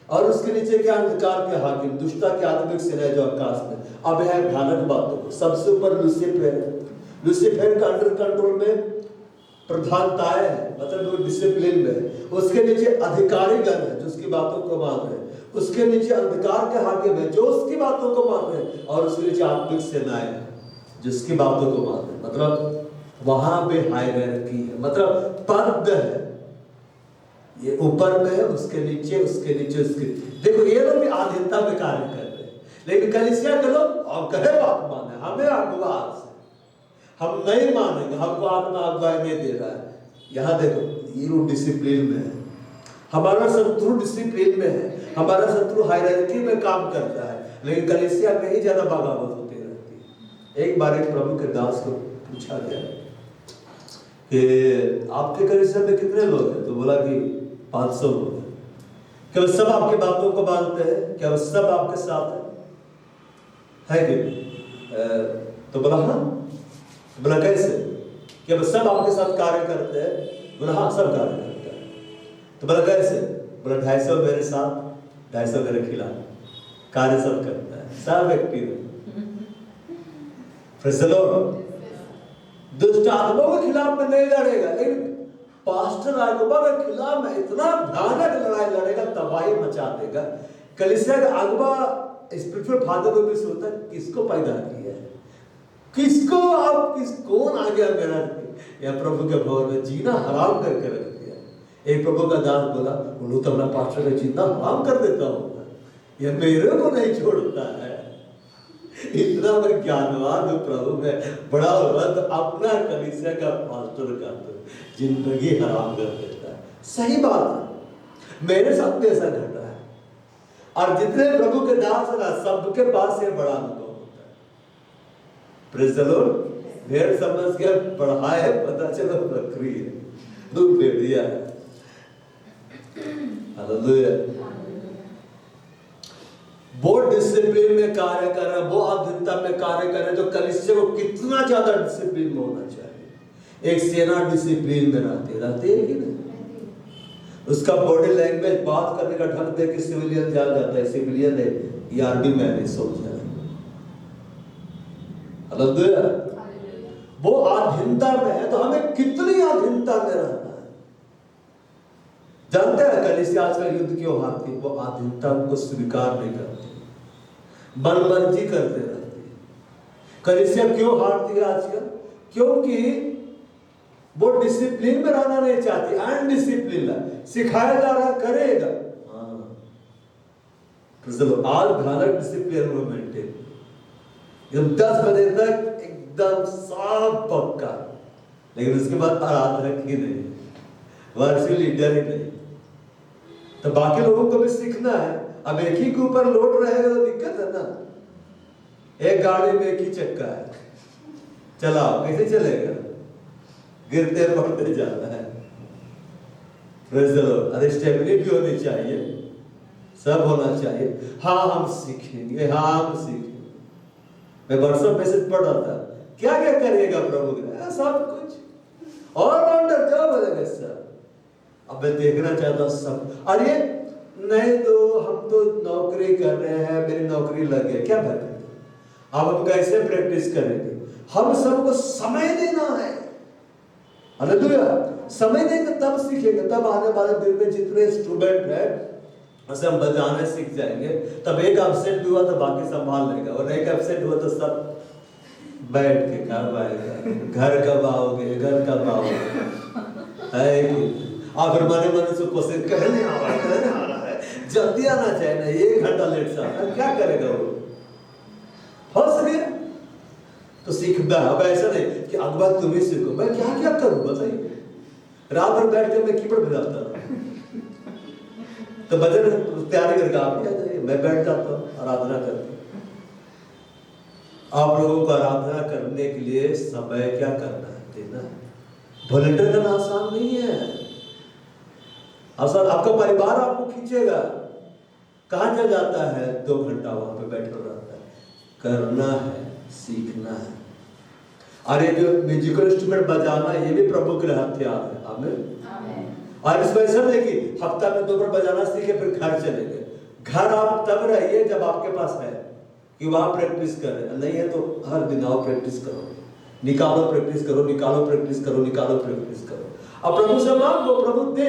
और उसके नीचे क्या? अंधकार के हाकिम, दुष्टता के आत्मिक सेना जो आकाश में। अब है भयानक बातों को। सबसे ऊपर लूसीफर है। लूसीफर का अंडर कंट्रोल में प्रधानताएं है, मतलब वो डिसिप्लिन में। उसके नीचे अधिकारीगण है जो उसकी बातों को मान रहे हैं। उसके नीचे अंधकार के हाकिम है जो उसकी बातों को मान रहे हैं। और उसके नीचे आत्मिक सेनाएं है जिसकी बातों को मान रहे हैं। मतलब वहां पे हायरार्की है, मतलब पद है। ये ऊपर में है, उसके नीचे, उसके नीचे, उसके, देखो ये लोग भी आधीनता में कार्य कर रहे हैं, लेकिन कलीसिया के लोग और कहे बात माने, हमें अगुवा से हम नहीं मानेंगे, हमको आत्मा अगुवाई नहीं दे रहा है। यहाँ देखो ये लोग डिसिप्लिन में है, हमारा शत्रु डिसिप्लिन में है, हमारा शत्रु हायरार्की में काम करता है, लेकिन कलीसिया में ही ज्यादा बगावत होती रहती है। एक बार एक प्रभु के दास को पूछा गया कि आपके कलीसिया में कितने लोग हैं? तो बोला कि 500 लोग हैं। क्या वो सब आपकी बातों को मानते हैं? क्या वो सब आपके साथ है कि? तो बोला हाँ। तो बोला कैसे? क्या वो सब आपके साथ कार्य करते हैं? बोला हाँ, सब कार्य करते हैं। तो बोला कैसे? बोला 250 मेरे साथ, 250 मेरे खिलाफ, कार्य सब करता है, सब एक्टिव है। Praise the Lord. दुष्ट आत्माओं के खिलाफ में नहीं लड़ेगा, लेकिन पास्टर अगुवा के खिलाफ में इतना भयानक लड़ाई लड़ेगा, तबाही मचा देगा। कलीसिया का अगुवा स्पिरिचुअल फादर को भी सोचता है किसको पैदा किया है, किसको आप कौन आ गया मेरा या प्रभु के भवन में जीना हराम करके रख दिया। एक प्रभु का दास बोला, उन्होंने तो अपना पास्टर का जीना हराम कर देता होगा, यह मेरे को नहीं छोड़ता है। इतना मैं ज्ञानवान हूँ प्रभु में, बड़ा हुआ तो अपना कलीसिया का पास्टर का तो जिंदगी हराम कर देता है। सही बात है, मेरे साथ भी ऐसा घटा है, और जितने प्रभु के दास है ना, सबके पास ये बड़ा अनुभव होता है। Praise the Lord. भेड़ समझ के बढ़ा है, पता चला बकरी है, तू भेड़िया है। हालेलुया। वो डिसिप्लिन में कार्य कर रहा है, वो अधीनता में कार्य कर रहे हैं, तो कलीसिया को कितना ज्यादा डिसिप्लिन में होना चाहिए। एक सेना डिसिप्लिन में रहती है कि नहीं? उसका बॉडी लैंग्वेज, बात करने का ढंग देख के सिविलियन जान जाता है, सिविलियन है, ये आर्मी मैन है, सोल्जर है। हालेलुया। वो अधीनता में है, तो हमें कितनी अधीनता में रहना है। जानते हैं कलीसिया आजकल युद्ध क्यों हारती है? वो अधीनता को स्वीकार नहीं करती, मनमर्जी करते रहती है। कलीसिया क्यों हारती है आजकल? क्योंकि वो डिसिप्लिन में रहना नहीं चाहती, अनडिसिप्लिन है। सिखाया जा रहा करेगा, आज भयानक डिसिप्लिन में मेंटेन, 10 बजे तक एकदम साफ पक्का, लेकिन उसके बाद आराधना की नहीं, वर्षीय लीडर ही नहीं। तो बाकी लोगों को भी सीखना है। अब एक ही के ऊपर लोड रहेगा तो दिक्कत है ना। एक गाड़ी में एक ही चक्का है, चलाओ, कैसे चलेगा? गिरते पड़ते जाना है। Praise the Lord. अरे स्टेबिलिटी होनी चाहिए, सब होना चाहिए। हाँ हम सीखेंगे, हाँ हम सीखेंगे। मैं व्हाट्सएप मैसेज पढ़ रहा था, क्या क्या करिएगा प्रभु के? सब कुछ और ऑर्डर क्या बोलेगा सर? अब मैं देखना चाहता हूँ सब। अरे नहीं तो हम तो नौकरी कर रहे हैं, मेरी नौकरी लग गई, क्या बात है? अब हम कैसे प्रैक्टिस करेंगे? हम सबको समय देना है। हालेलुया। समय देंगे तब सीखेंगे, तब आने वाले दिन में जितने इंस्ट्रूमेंट है ऐसे हम बजाने सीख जाएंगे। तब एक अपसेट हुआ तो बाकी संभाल लेगा, और एक अपसेट हुआ तो सब बैठ के कब आएगा, घर कब आओगे, घर कब आओगे, है कि? फिर मने मने से क्वेश्चन कहने आ रहा है, जल्दी आना चाहिए ना, 1 घंटा लेट से आता है, क्या करेगा वो? फंस गया। तो सीखना। अब ऐसा नहीं कि अगवा तुम ही सीखो, मैं क्या क्या करूं बताइए? रात भर बैठ के मैं कीबोर्ड बजाता था, तो भजन तैयारी करके आप भी आ जाइए, मैं बैठ जाता हूँ आराधना करके। आप लोगों को आराधना करने के लिए समय क्या करना है? देना है। वॉलंटियर करना आसान नहीं है। आसान, आपका परिवार आपको खींचेगा। कहाँ चल जाता है? 2 घंटा वहां पे बैठा रहता है। करना है, सीखना है। अरे जो म्यूजिकल इंस्ट्रूमेंट बजाना, ये भी प्रभु के हथियार है। आमीन। और इसमें ऐसा नहीं कि हफ्ता में 2 बार बजाना सीखे फिर घर चले गए। घर आप तब रहिए जब आपके पास है कि वहां प्रैक्टिस करें, नहीं है तो हर दिन आओ प्रैक्टिस करो, निकालो प्रैक्टिस करो, निकालो प्रैक्टिस करो, निकालो प्रैक्टिस करो। अब प्रभु से मांगो, प्रभु दे।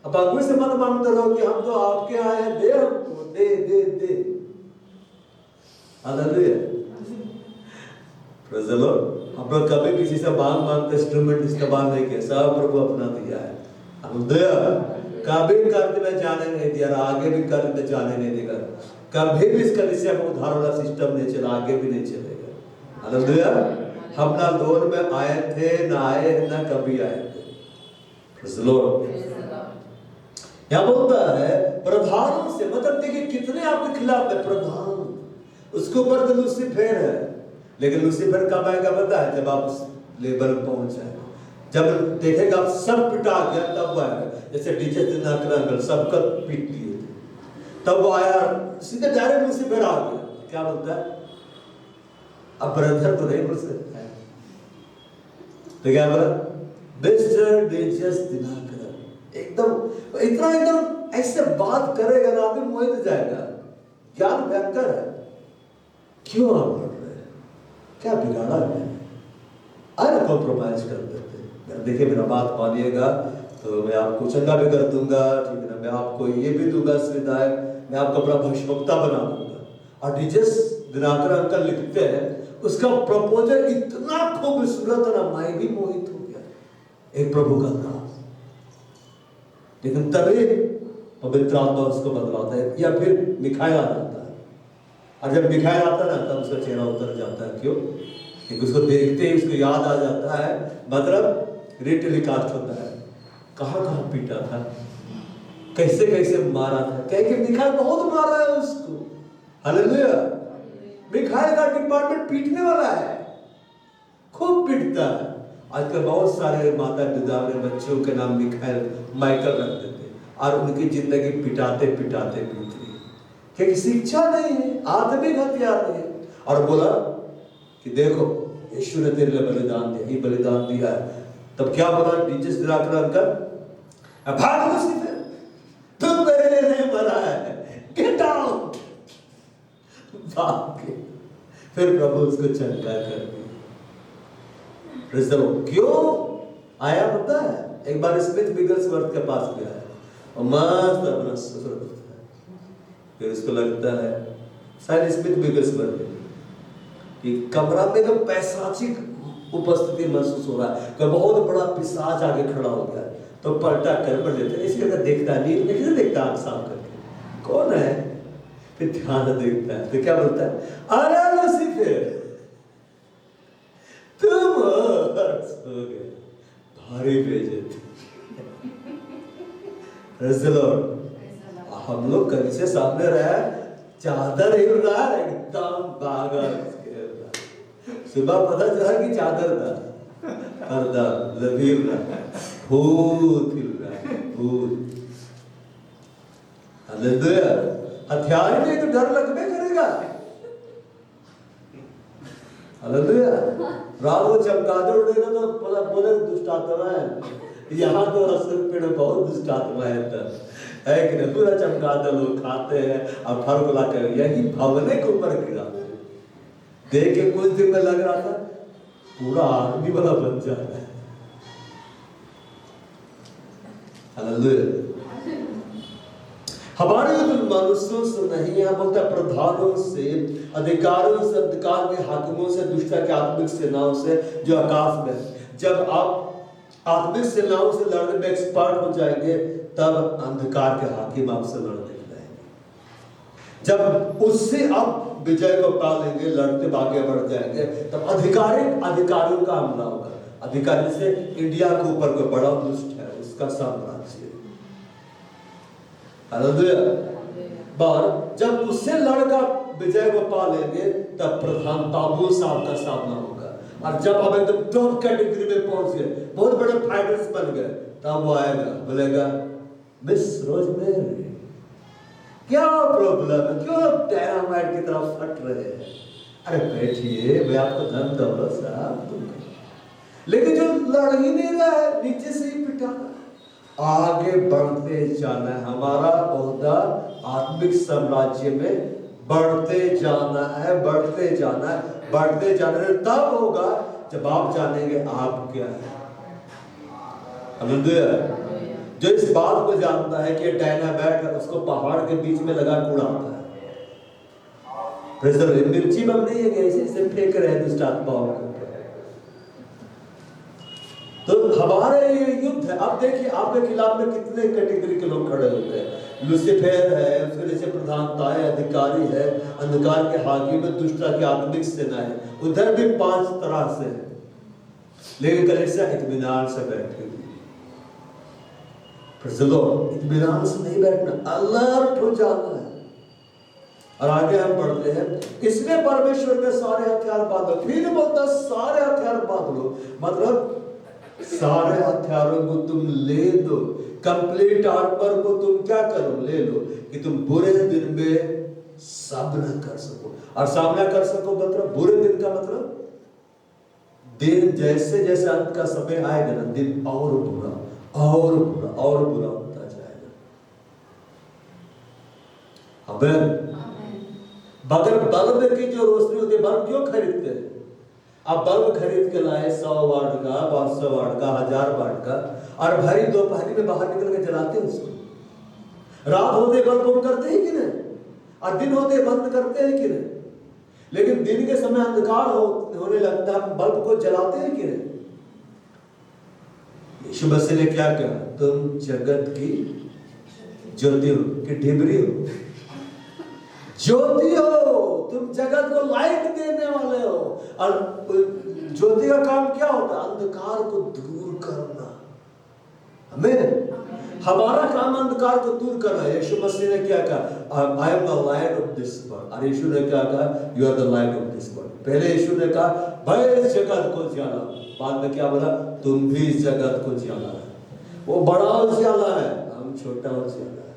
अब अगुवे से मत मांगते रहो कि हम तो आपके आए हैं, दे हमको, दे दे दे। हालेलुया। Praise the Lord. हम लोग कभी किसी से मांग के इंस्ट्रूमेंट इस्तेमाल नहीं किया, सब प्रभु अपना दिया है। हालेलुया। कभी कर्ज में जाने नहीं दिया, आगे भी कर्ज में जाने नहीं देगा। कभी भी इस कलीसिया में उधार वाला सिस्टम नहीं चला, आगे भी नहीं चलेगा। हालेलुया। हम ना लोन में आए थे, ना आए, ना कभी आए थे। Praise the Lord. यहाँ बोलता है प्रधानों से, मतलब देखिए कितने आपके खिलाफ है प्रधान, उसके ऊपर तो लूसीफर है, लेकिन लूसीफर कब आएगा पता है? जब आप उस लेवल पहुंच जाए, जब देखेगा आप सब पिटा गया तब आएगा। जैसे डीजे दिनाकर सबका पीट दिए थे, तब वो आया सीधे डायरेक्ट लूसीफर आ गया। क्या बोलता है? अब ब्रदर तो नहीं बोल सकता है, तो क्या बोला? मिस्टर डीजे दिनाकर एकदम इतना एकदम ऐसे बात करेगा ना, आदमी मोहित हो जाएगा। ज्ञान भयंकर है। क्यों आप लड़ रहे हैं? क्या बिगाड़ा है? अरे कॉम्प्रोमाइज कर देते हैं। देखिए मेरा बात मानिएगा तो मैं आपको चंगा भी कर दूंगा, ठीक है ना, मैं आपको ये भी दूंगा सुविधाएं, मैं आपको अपना भविष्यवक्ता बना दूंगा। और डीजे दिनाकर अंकल लिखते हैं, उसका प्रपोजल इतना खूबसूरत है ना, मैं भी मोहित हो गया। एक प्रभु का नाम, लेकिन तभी पवित्र आत्मा उसको बदलाता है, या फिर मिखाइल आ जाता है। और जब मिखाइल आता है ना, तब उसका चेहरा उतर जाता है। क्यों? क्योंकि उसको देखते ही उसको याद आ जाता है, मतलब रीटेलीकास्ट होता है, कहाँ कहाँ पीटा था, कैसे कैसे मारा था। कहे मिखाइल बहुत मारा है उसको। हालेलुया। मिखाइल का डिपार्टमेंट पीटने वाला है, खूब पीटता है। आजकल बहुत सारे माता पिता ने बच्चों के नाम मिखाइल माइकल रख देते और उनकी जिंदगी पिटाते पिटाते बीत गई, क्योंकि शिक्षा नहीं है, आत्मिक हथियार नहीं है। और बोला कि देखो यीशु ने तेरे लिए बलिदान दिया, ही बलिदान दिया है। तब क्या बोला डीजे दिनाकर अंकल? भाग लूसीफर, तुम मेरे लिए नहीं मरा है, गेट आउट। भाग के फिर प्रभु उसको चंगा कर दिया। क्यों आया पता है? एक बार स्मिथ विगलस्वर्थ के पास गया है और मस्त अपना सफर करता है। फिर उसको लगता है, शायद स्मिथ विगलस्वर्थ कि कमरा में एकदम पैशाचिक उपस्थिति महसूस हो रहा है, कोई बहुत बड़ा पिशाच आगे खड़ा हो गया। तो पलटा कर पड़ लेते, इसके अंदर देखता नहीं, कैसे देखता आंख साफ करके कौन है, फिर ध्यान देखता है। तो क्या बोलता है? अरे लूसीफर तुम हो गए, भारी बेइज्जती। हम लोग कहीं से सामने रहे, चादर हिल रहा है एकदम भागा। सुबह पता चला कि चादर था, पर्दा हिल रहा, भूत हिल रहा, भूत। हालेलुया। हथियार नहीं तो डर लगने करेगा। हालेलुया। रात को चमगादड़ उड़ेगा तो पता बोले दुष्ट आत्मा है। यहाँ तो असर पेड़ बहुत दुष्ट आत्मा है कि नहीं? पूरा चमगादड़ लोग खाते हैं और फल को लाकर यही भवने के ऊपर गिराते हैं। देख के कुछ दिन में लग रहा था पूरा आर्मी वाला बन जाता है। हालेलुया। हमारे मनुष्यों से नहीं, यहाँ बोलता है प्रधानों से, अधिकारों से, अंधकार के हाकिमों से, दुष्टता के आत्मिक सेनाओं से जो आकाश में। जब आप आत्मिक सेनाओं से लड़ने में एक्सपर्ट हो जाएंगे, तब अंधकार के हाकिम आपसे लड़ने जाएंगे। जब उससे आप विजय को पा लेंगे, लड़ते आगे बढ़ जाएंगे, तब अधिकारियों का हमला होगा। अधिकारी से इंडिया के ऊपर कोई बड़ा दुष्ट है, उसका साम्राज्य। जब उससे लड़का विजय को पा लेंगे, तब प्रधान ताबूत साहब का सामना होगा। और जब हम एकदम टॉप कैटेगरी में पहुंच गए, बहुत बड़े फाइटर्स बन गए, तब वो आएगा, बोलेगा मिस रोजमेरी क्या प्रॉब्लम है, क्यों डायनामाइट की तरह फट रहे हैं? अरे बैठिए, मैं आपको धन दूंगा साहब। लेकिन जो लड़ ही नहीं रहा है, नीचे से ही पिटाना, आगे बढ़ते जाना है। हमारा ओहदा आत्मिक साम्राज्य में बढ़ते जाना है, बढ़ते जाना है, बढ़ते जाना है। तब होगा जब आप जानेंगे आप क्या है। हालेलुया। जो इस बात को जानता है कि डायनामाइट है, उसको पहाड़ के बीच में लगा उड़ाता है। मिर्ची बम नहीं है, ऐसे फेंक रहे हैं दुष्ट आत्माओं को। तो हमारे ये युद्ध है। अब देखिए आपके खिलाफ में कितने कैटेगरी के लोग खड़े होते हैं। लूसीफर है, उसके नीचे प्रधानता है, अधिकारी है, अंधकार के हाकिम है, दुष्टता की आत्मिक सेना है। उधर भी 5 तरह से है, लेकिन कलीसिया इत्मीनान से बैठी हुई। इत्मीनान से नहीं बैठना, अलर्ट हो जाना है। और आगे हम पढ़ते हैं, इसलिए परमेश्वर के सारे हथियार बांधो। फिर बोलता सारे हथियार बांध लो, मतलब सारे हथियारों को तुम ले दो। कंप्लीट आर्मर को तुम क्या करो, ले लो, कि तुम बुरे दिन में सामना कर सको। और सामना कर सको मतलब बुरे दिन का मतलब दिन जैसे जैसे अंत का समय आएगा ना, दिन और बुरा और बुरा और बुरा होता जाएगा। अबे बगैर बल्ब की जो रोशनी होती है, बल्ब क्यों खरीदते हैं? आप बल्ब खरीद के लाए 100 वाट का, 500 वाट का, 1000 वाट का, और भरी दोपहरी में बाहर निकल के जलाते हैं उसको। रात होते बल्ब ऑन करते हैं कि नहीं, और दिन होते बंद करते हैं कि नहीं। लेकिन दिन के समय अंधकार होने लगता है, बल्ब को जलाते हैं कि नहीं। यीशु मसीह ने क्या कहा, तुम जगत की ज्योति हो कि ढिबरी हो? ज्योति हो, तुम जगत को लाइट देने वाले हो। और ज्योति का काम क्या होता है? अंधकार को दूर करना। हमें हमारा काम अंधकार को दूर करना है। यीशु मसीह ने क्या कहा, I am the light of this world. और यीशु ने क्या कहा, you are the light of this world. पहले यीशु ने कहा भाई इस जगत को ज्यादा, बाद में क्या बोला, तुम भी इस जगत को ज्यादा है। वो बड़ा उजाला है, हम छोटा उजाला है।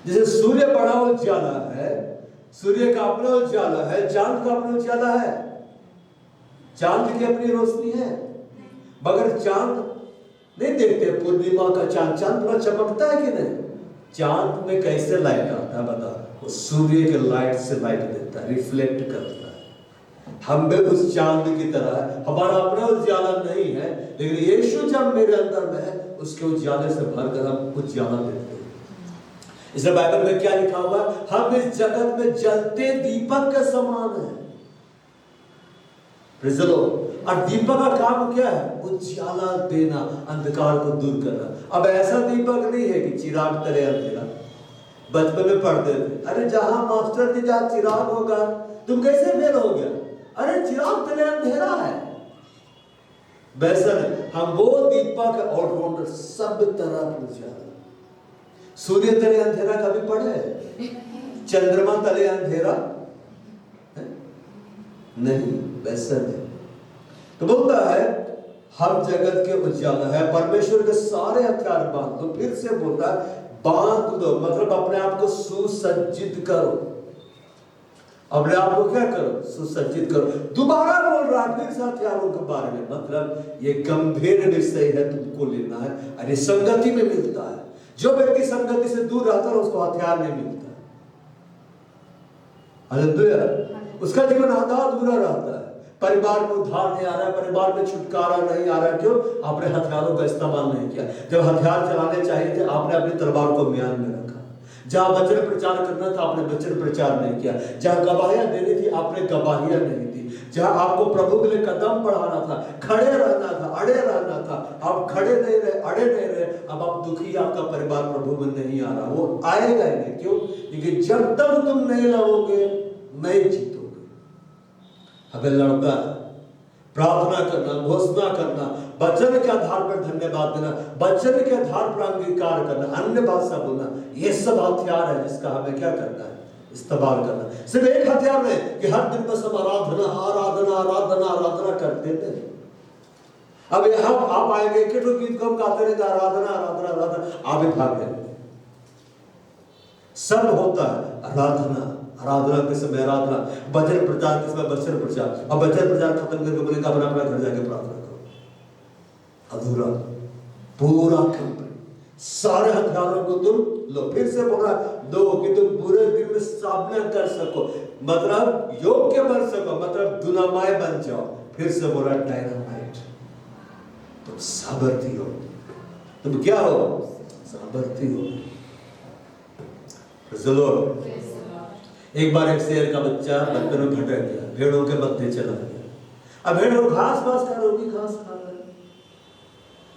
जैसे सूर्य बड़ा उजाला है, सूर्य का अपना उजाला है, चांद का अपना उजाला है, चांद की अपनी रोशनी है। मगर चांद नहीं देखते, पूर्णिमा का चांद, चांद पूरा चमकता है कि नहीं? चांद में कैसे लाइट आता है बता, वो सूर्य के लाइट से लाइट देता है, रिफ्लेक्ट करता है। हम भी उस चांद की तरह है, हमारा अपना उजाला नहीं है, लेकिन यीशु जब मेरे अंदर में है, उसके उजाले से भरकर हम उजाला देते हैं। इसलिए बाइबल में क्या लिखा हुआ है, हम इस जगत में जलते दीपक के समान है। और दीपक का काम क्या है? उजाला देना, अंधकार को दूर करना। अब ऐसा दीपक नहीं है कि चिराग तले अंधेरा। बचपन में पढ़ते थे, अरे जहां मास्टर जी जहां चिराग होगा, तुम कैसे फेल हो गया? अरे चिराग तले अंधेरा है। वैसा नहीं, हम वो दीपक ऑलराउंडर, सब तरफ उजाला। सूर्य तले अंधेरा कभी पढ़े? चंद्रमा तले अंधेरा है? नहीं, वैसा नहीं। तो बोलता है हम जगत के उजाला है, परमेश्वर के सारे हथियार बांध दो। फिर से बोलता है बांध दो, मतलब अपने आप को सुसज्जित करो। अपने आप को क्या करो? सुसज्जित करो। दोबारा बोल रहा है फिर से हथियारों के बारे में, मतलब ये गंभीर विषय है, तुमको लेना है। अरे संगति में मिलता है, जो व्यक्ति संगति से दूर रहता है उसको हथियार नहीं मिलता। हालेलुया। उसका जीवन आधा अधूरा रहता है। परिवार में उद्धार नहीं आ रहा है, परिवार में छुटकारा नहीं आ रहा है। क्यों? आपने हथियारों का इस्तेमाल नहीं किया। जब हथियार चलाने चाहिए थे, आपने अपनी तलवार को म्यान में रखा। जहां वचन प्रचार करना था, आपने वचन प्रचार नहीं किया। जहां गवाहियां देनी थी, आपने गवाहियां नहीं दी। जहां आपको प्रभु के लिए कदम बढ़ाना था, खड़े रहना था, अड़े रहना था, आप खड़े नहीं रहे, अड़े नहीं रहे। अब आप दुखी, आपका परिवार प्रभु में नहीं आ रहा, वो आएगा ही नहीं। क्यों? क्योंकि जब तक तुम नहीं लड़ोगे नहीं जीतोगे। हमें लड़ना है, प्रार्थना करना, घोषणा करना, वचन के आधार पर धन्यवाद देना, वचन के आधार पर अंगीकार करना, अन्य भाषा बोलना, ये सब हथियार है जिसका हमें क्या करना है? इस्तेमाल करना। सिर्फ एक हथियार नहीं कि हर दिन बस हम आराधना आराधना आराधना आराधना करते थे। अब यहाँ आप आएंगे कि तो गीत को हम गाते रहेंगे आराधना आराधना आराधना, आप भी भाग जाएंगे। सब होता है आराधना, आराधना के समय आराधना, वचन प्रचार के समय वचन प्रचार। अब वचन प्रचार खत्म करके बोलेगा अपना अपना घर जाके प्रार्थना करो। अधूरा, पूरा कंप्लीट। सारे हथियारों को तुम लो। फिर से बोला दो कि तुम बुरे दिन में सामना कर सको, मतलब योग्य बन सको, मतलब दुनामाय बन जाओ। फिर से बोला डायनामाइट, तुम सामर्थी हो। तुम क्या हो? सामर्थी हो। एक बार एक शेर का बच्चा बचपन में भटक गया, भेड़ों के मध्य चला गया। अब भेड़ घास घास खा रही, घास खा रहे,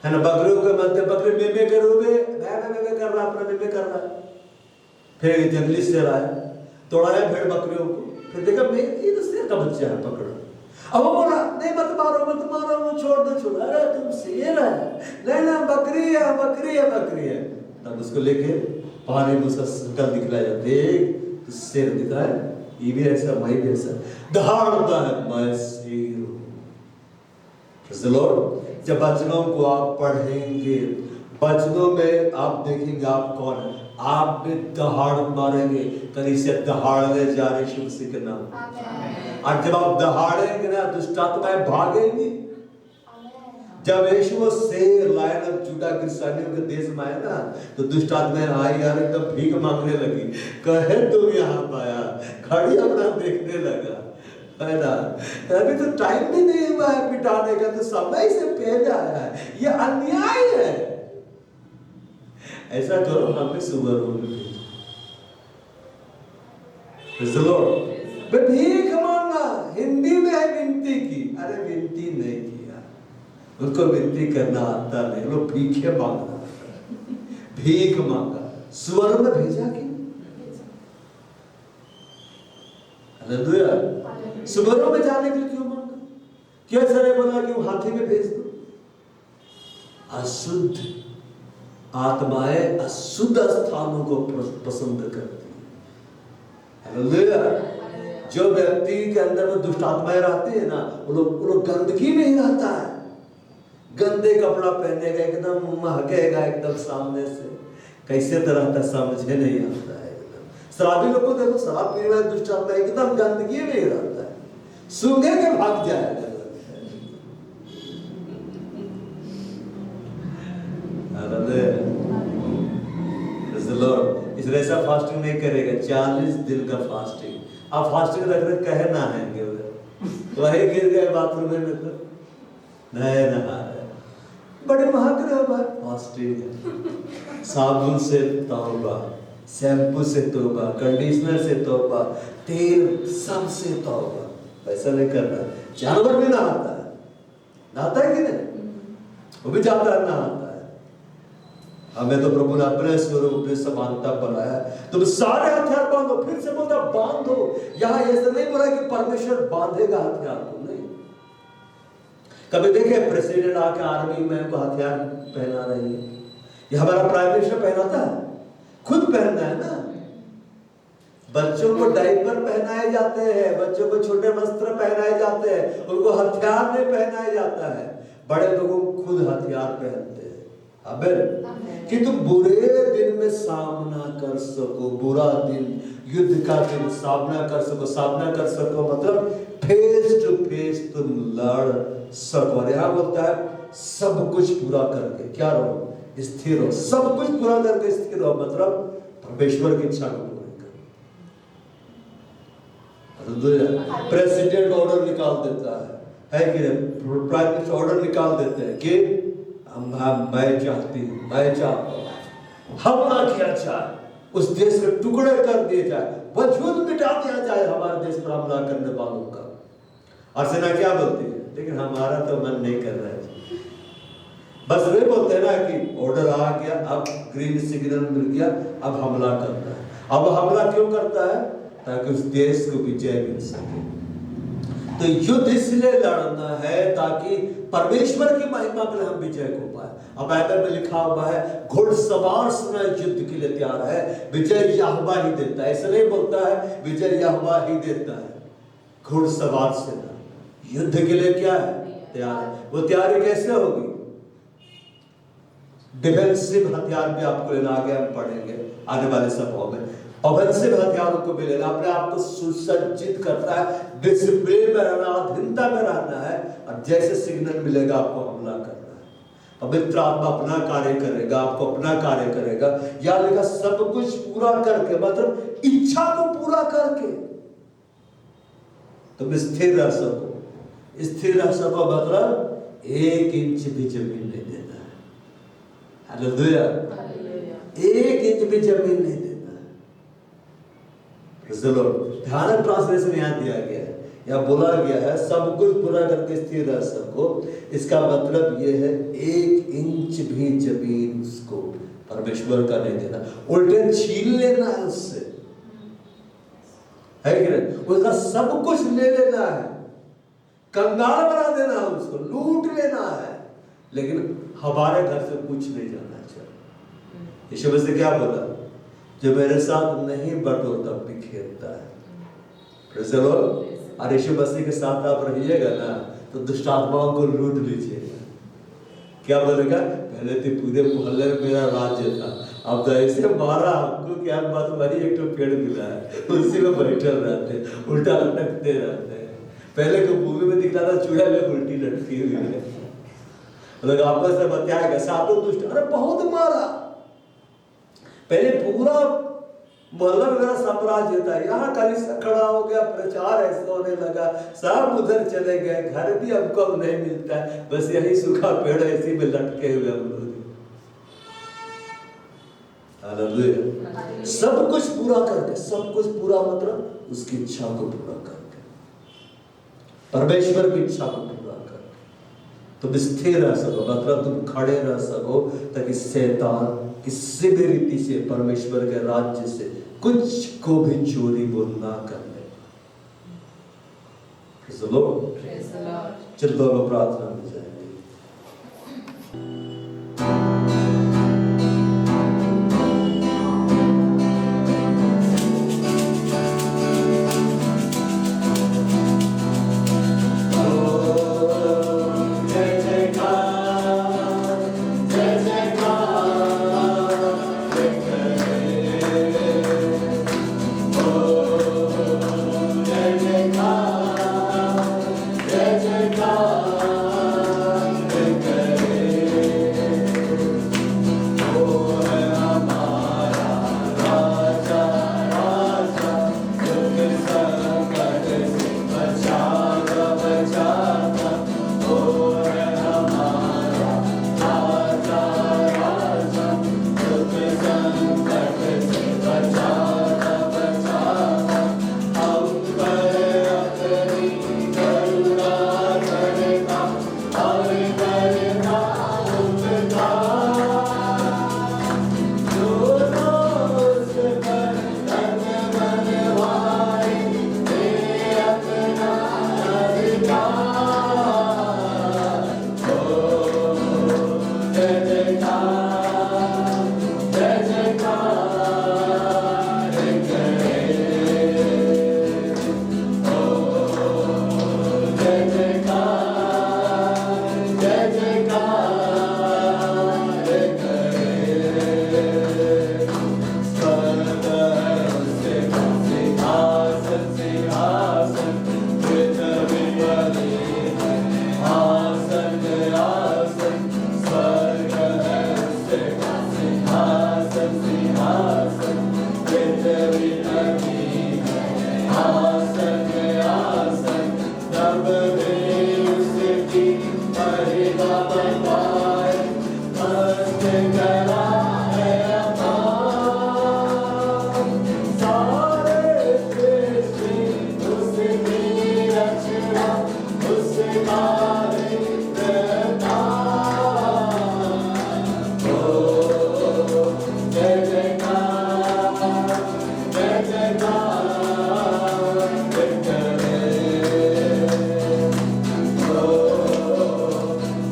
है ना, बकरियों के मध्य बकरी मेमे करोगे, मैं कर रहा, अपना मेमे कर रहा है। फिर एक जंगली शेर आया, तोड़ाया भेड़ बकरियों को, फिर देखा मैं ये तो शेर का बच्चा है, पकड़ो। अब वो बोला नहीं मत मारो वो छोड़ दो। अरे तुम शेर है, नहीं ना बकरी है। तब उसको लेके पानी में उसका शकल दिखलाया, देख तो शेर दिखा है, ये भी ऐसा मैं भी ऐसा, दहाड़ता है मैं शेर हूं। जब वचनों को आप पढ़ेंगे, वचनों में आप देखेंगे आप कौन है, आप भी दहाड़ मारेंगे, कहीं से दहाड़ने जा रहे यीशु मसीह के नाम। और जब आप दहाड़ेंगे ना, दुष्ट आत्माएं भागेंगी। जब यीशु शेर लायन और जूडा के सैनियों के देश में आया ना, तो दुष्ट आत्माएं आई यार एकदम भीख मांगने लगी, कहे तुम यहाँ पाया, खड़ी अपना देखने लगा, है ना, अभी तो टाइम भी नहीं हुआ है पिटाने का, तो समय से पहले आया है, ये अन्याय है। ऐसा करो, हमें सुबह भीख मांगा, हिंदी में है विनती की, अरे विनती नहीं किया, उनको विनती करना आता नहीं, लोग भीखे मांगा, भीख मांगा, स्वर में भेजा कि हालेलुया। सुबरों में जाने के लिए क्यों मांगा? क्या सर बोला कि वो हाथी में भेज दो? अशुद्ध आत्माएं अशुद्ध स्थानों को पसंद करती है। हालेलुया। जो व्यक्ति के अंदर में दुष्ट आत्माएं रहती है ना, वो लोग गंदगी में ही रहता है, गंदे कपड़ा पहनेगा, एकदम महकेगा एकदम सामने से, कैसे तरह का समझे नहीं आता है। शराबी लोग को देखो, शराब पीने वाले दुष्ट आत्मा एकदम गंदगी में ही रहता है, सूंघे के भाग जाएगा। इसलिए ऐसा फास्टिंग नहीं करेगा, 40 दिन का फास्टिंग। आप फास्टिंग रख रहे कहे ना आएंगे, वही गिर गए बाथरूम में तो नहीं नहा रहे, बड़े महक रहे हो भाई, फास्टिंग है। साबुन से तौबा, शैम्पू से तौबा, कंडीशनर से तौबा, तेल सब से तौबा। ऐसा नहीं करना। जानवर भी नहाता है, नहाता है कि नहीं? वो भी जाता है, नहाता है। हमें तो प्रभु ने अपने स्वरूप में समानता बनाया, तुम सारे हथियार बांधो। फिर से बोलता बांधो, यहाँ ऐसा नहीं बोला कि परमेश्वर बांधेगा हथियार को, नहीं। कभी देखे प्रेसिडेंट आके आर्मी में को हथियार पहना रही है? ये हमारा प्राइम मिनिस्टर पहनाता है, खुद पहनना है ना। बच्चों को डायपर पहनाए जाते हैं, बच्चों को छोटे वस्त्र पहनाए जाते हैं, उनको हथियार नहीं पहनाया जाता है। बड़े लोगों को खुद हथियार पहनते हैं। अबे कि तुम बुरे दिन में सामना कर सको, बुरा दिन, युद्ध का दिन सामना कर सको। सामना कर सको मतलब फेस टू फेस तुम लड़ सको। और यहाँ बोलता है सब कुछ पूरा करके क्या रहो, स्थिर हो। सब कुछ पूरा करके स्थिर हो मतलब परमेश्वर की इच्छा को पूरी करो। प्रेसिडेंट ऑर्डर निकाल देता है कि प्राइम मिनिस्टर ऑर्डर निकाल देते हैं कि मैं चाहता हूं हमला किया जाए, उस देश के टुकड़े कर दिए जाए, वजूद मिटा दिया जाए हमारे देश पर हमला करने वालों का। और सेना क्या बोलती है, लेकिन हमारा तो मन नहीं कर रहा है। बस वे बोलते हैं ना कि ऑर्डर आ गया, अब ग्रीन सिग्नल मिल गया, अब हमला करना है। अब हमला क्यों करता है? ताकि उस देश को विजय मिल सके। तो युद्ध इसलिए लड़ना है ताकि परमेश्वर की महिमा के लिए हम विजय को पाए। अब बाइबल में लिखा हुआ है घुड़सवार सेना युद्ध के लिए तैयार है, विजय यहोवा ही देता है। ऐसा नहीं बोलता है विजय यहोवा ही देता है। घुड़सवार सेना युद्ध के लिए क्या है? तैयार है। वो तैयारी कैसे होगी? डिफेंसिव हथियार भी आपको लेना, आगे हम पढ़ेंगे आने वाले सभाओं में। ऑफेंसिव हथियारों को भी लेना, अपने आप को सुसज्जित करता है, डिसिप्लिन में रहना, अधीनता में रहना है, और जैसे सिग्नल मिलेगा आपको हमला करना है। पवित्र आत्मा अपना कार्य करेगा, आपको अपना कार्य करेगा। या लिखा सब कुछ पूरा करके मतलब इच्छा को पूरा करके तुम स्थिर रह सको। स्थिर रह सको मतलब 1 इंच भी जमीन नहीं देना है। हालेलुया। 1 इंच भी जमीन नहीं देना है। ध्यान ट्रांसलेशन यहाँ दिया गया है या बोला गया है सब कुछ पूरा करके स्थिर रह सको, इसका मतलब ये है 1 इंच भी जमीन उसको परमेश्वर का नहीं देना, उल्टे छीन लेना है उससे, है कि नहीं? उसका सब कुछ ले लेना है, कंगाल बना देना है उसको, लूट लेना है, लेकिन हमारे घर से कुछ नहीं जाना चाहिए। यीशु मसीह क्या बोला? जो मेरे साथ नहीं बटो तब बिखेरता है। Praise the Lord. और यीशु मसीह के साथ आप रहिएगा ना तो दुष्ट आत्माओं को लूट लीजिएगा। क्या बोलेगा? पहले तो पूरे मोहल्ले में मेरा राज्य था, अब तो ऐसे मारा हमको कि हम बस वही एक तो पेड़ मिला है उसी में बैठे रहते, उल्टा लटकते रहते हैं। पहले को मूवी में दिखला था चूड़ा में उल्टी लटकी हुई है, लोग आपस में बताएगा सातों दुष्ट, अरे बहुत मारा। पहले पूरा मोहल्ला में मेरा साम्राज्य था, यहाँ कलीसिया खड़ा हो गया, प्रचार ऐसा होने लगा, सब उधर चले गए, घर भी हमको अब नहीं मिलता है, बस यही सूखा पेड़ इसी में लटके हुए हम लोग। हालेलुया। सब कुछ पूरा करके, सब कुछ पूरा मतलब उसकी इच्छा को पूरा करके, परमेश्वर की इच्छा को पूरा करके तुम स्थिर रह सको, मतलब तुम खड़े रह सको, ताकि शैतान किसी भी रीति से परमेश्वर के राज्य से कुछ को भी चोरी वो ना कर ले। चलो दोनों प्रार्थना में जाएंगे।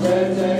जय जय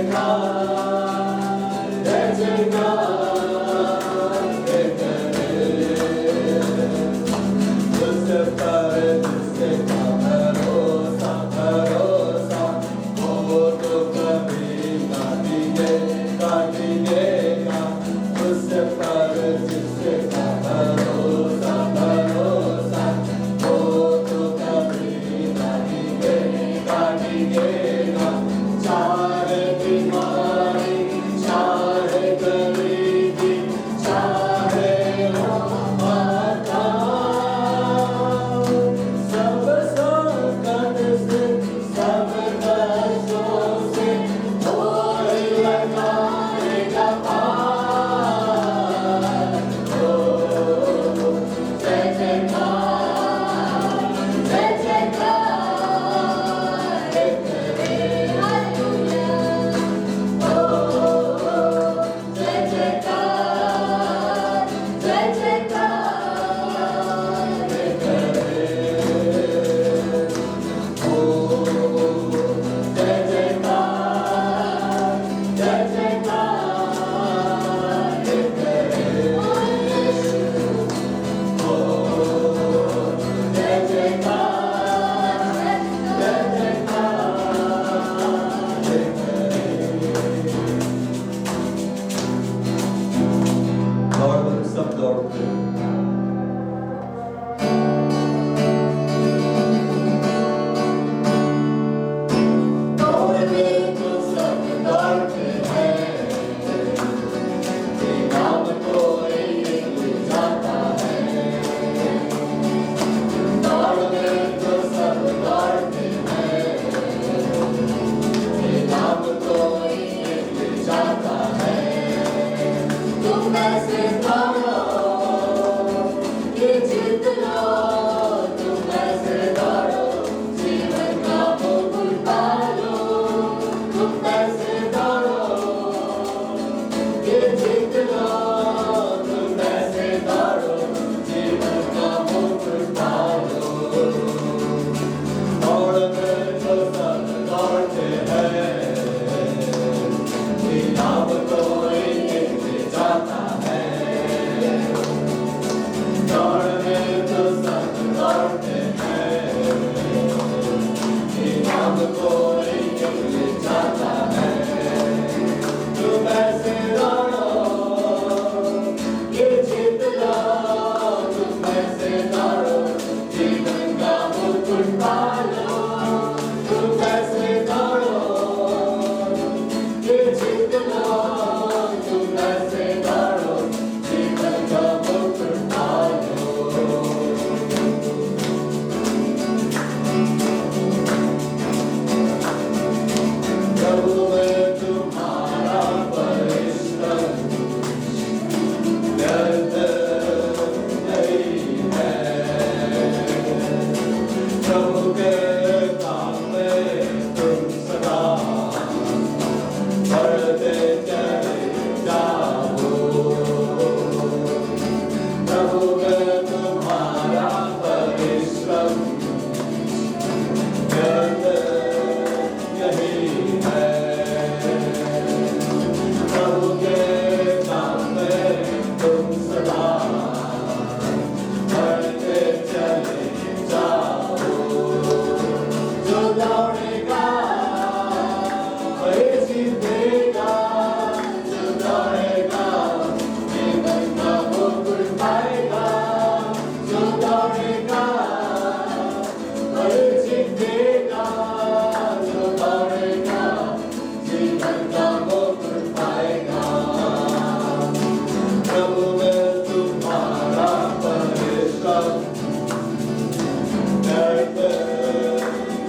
व्यर्थ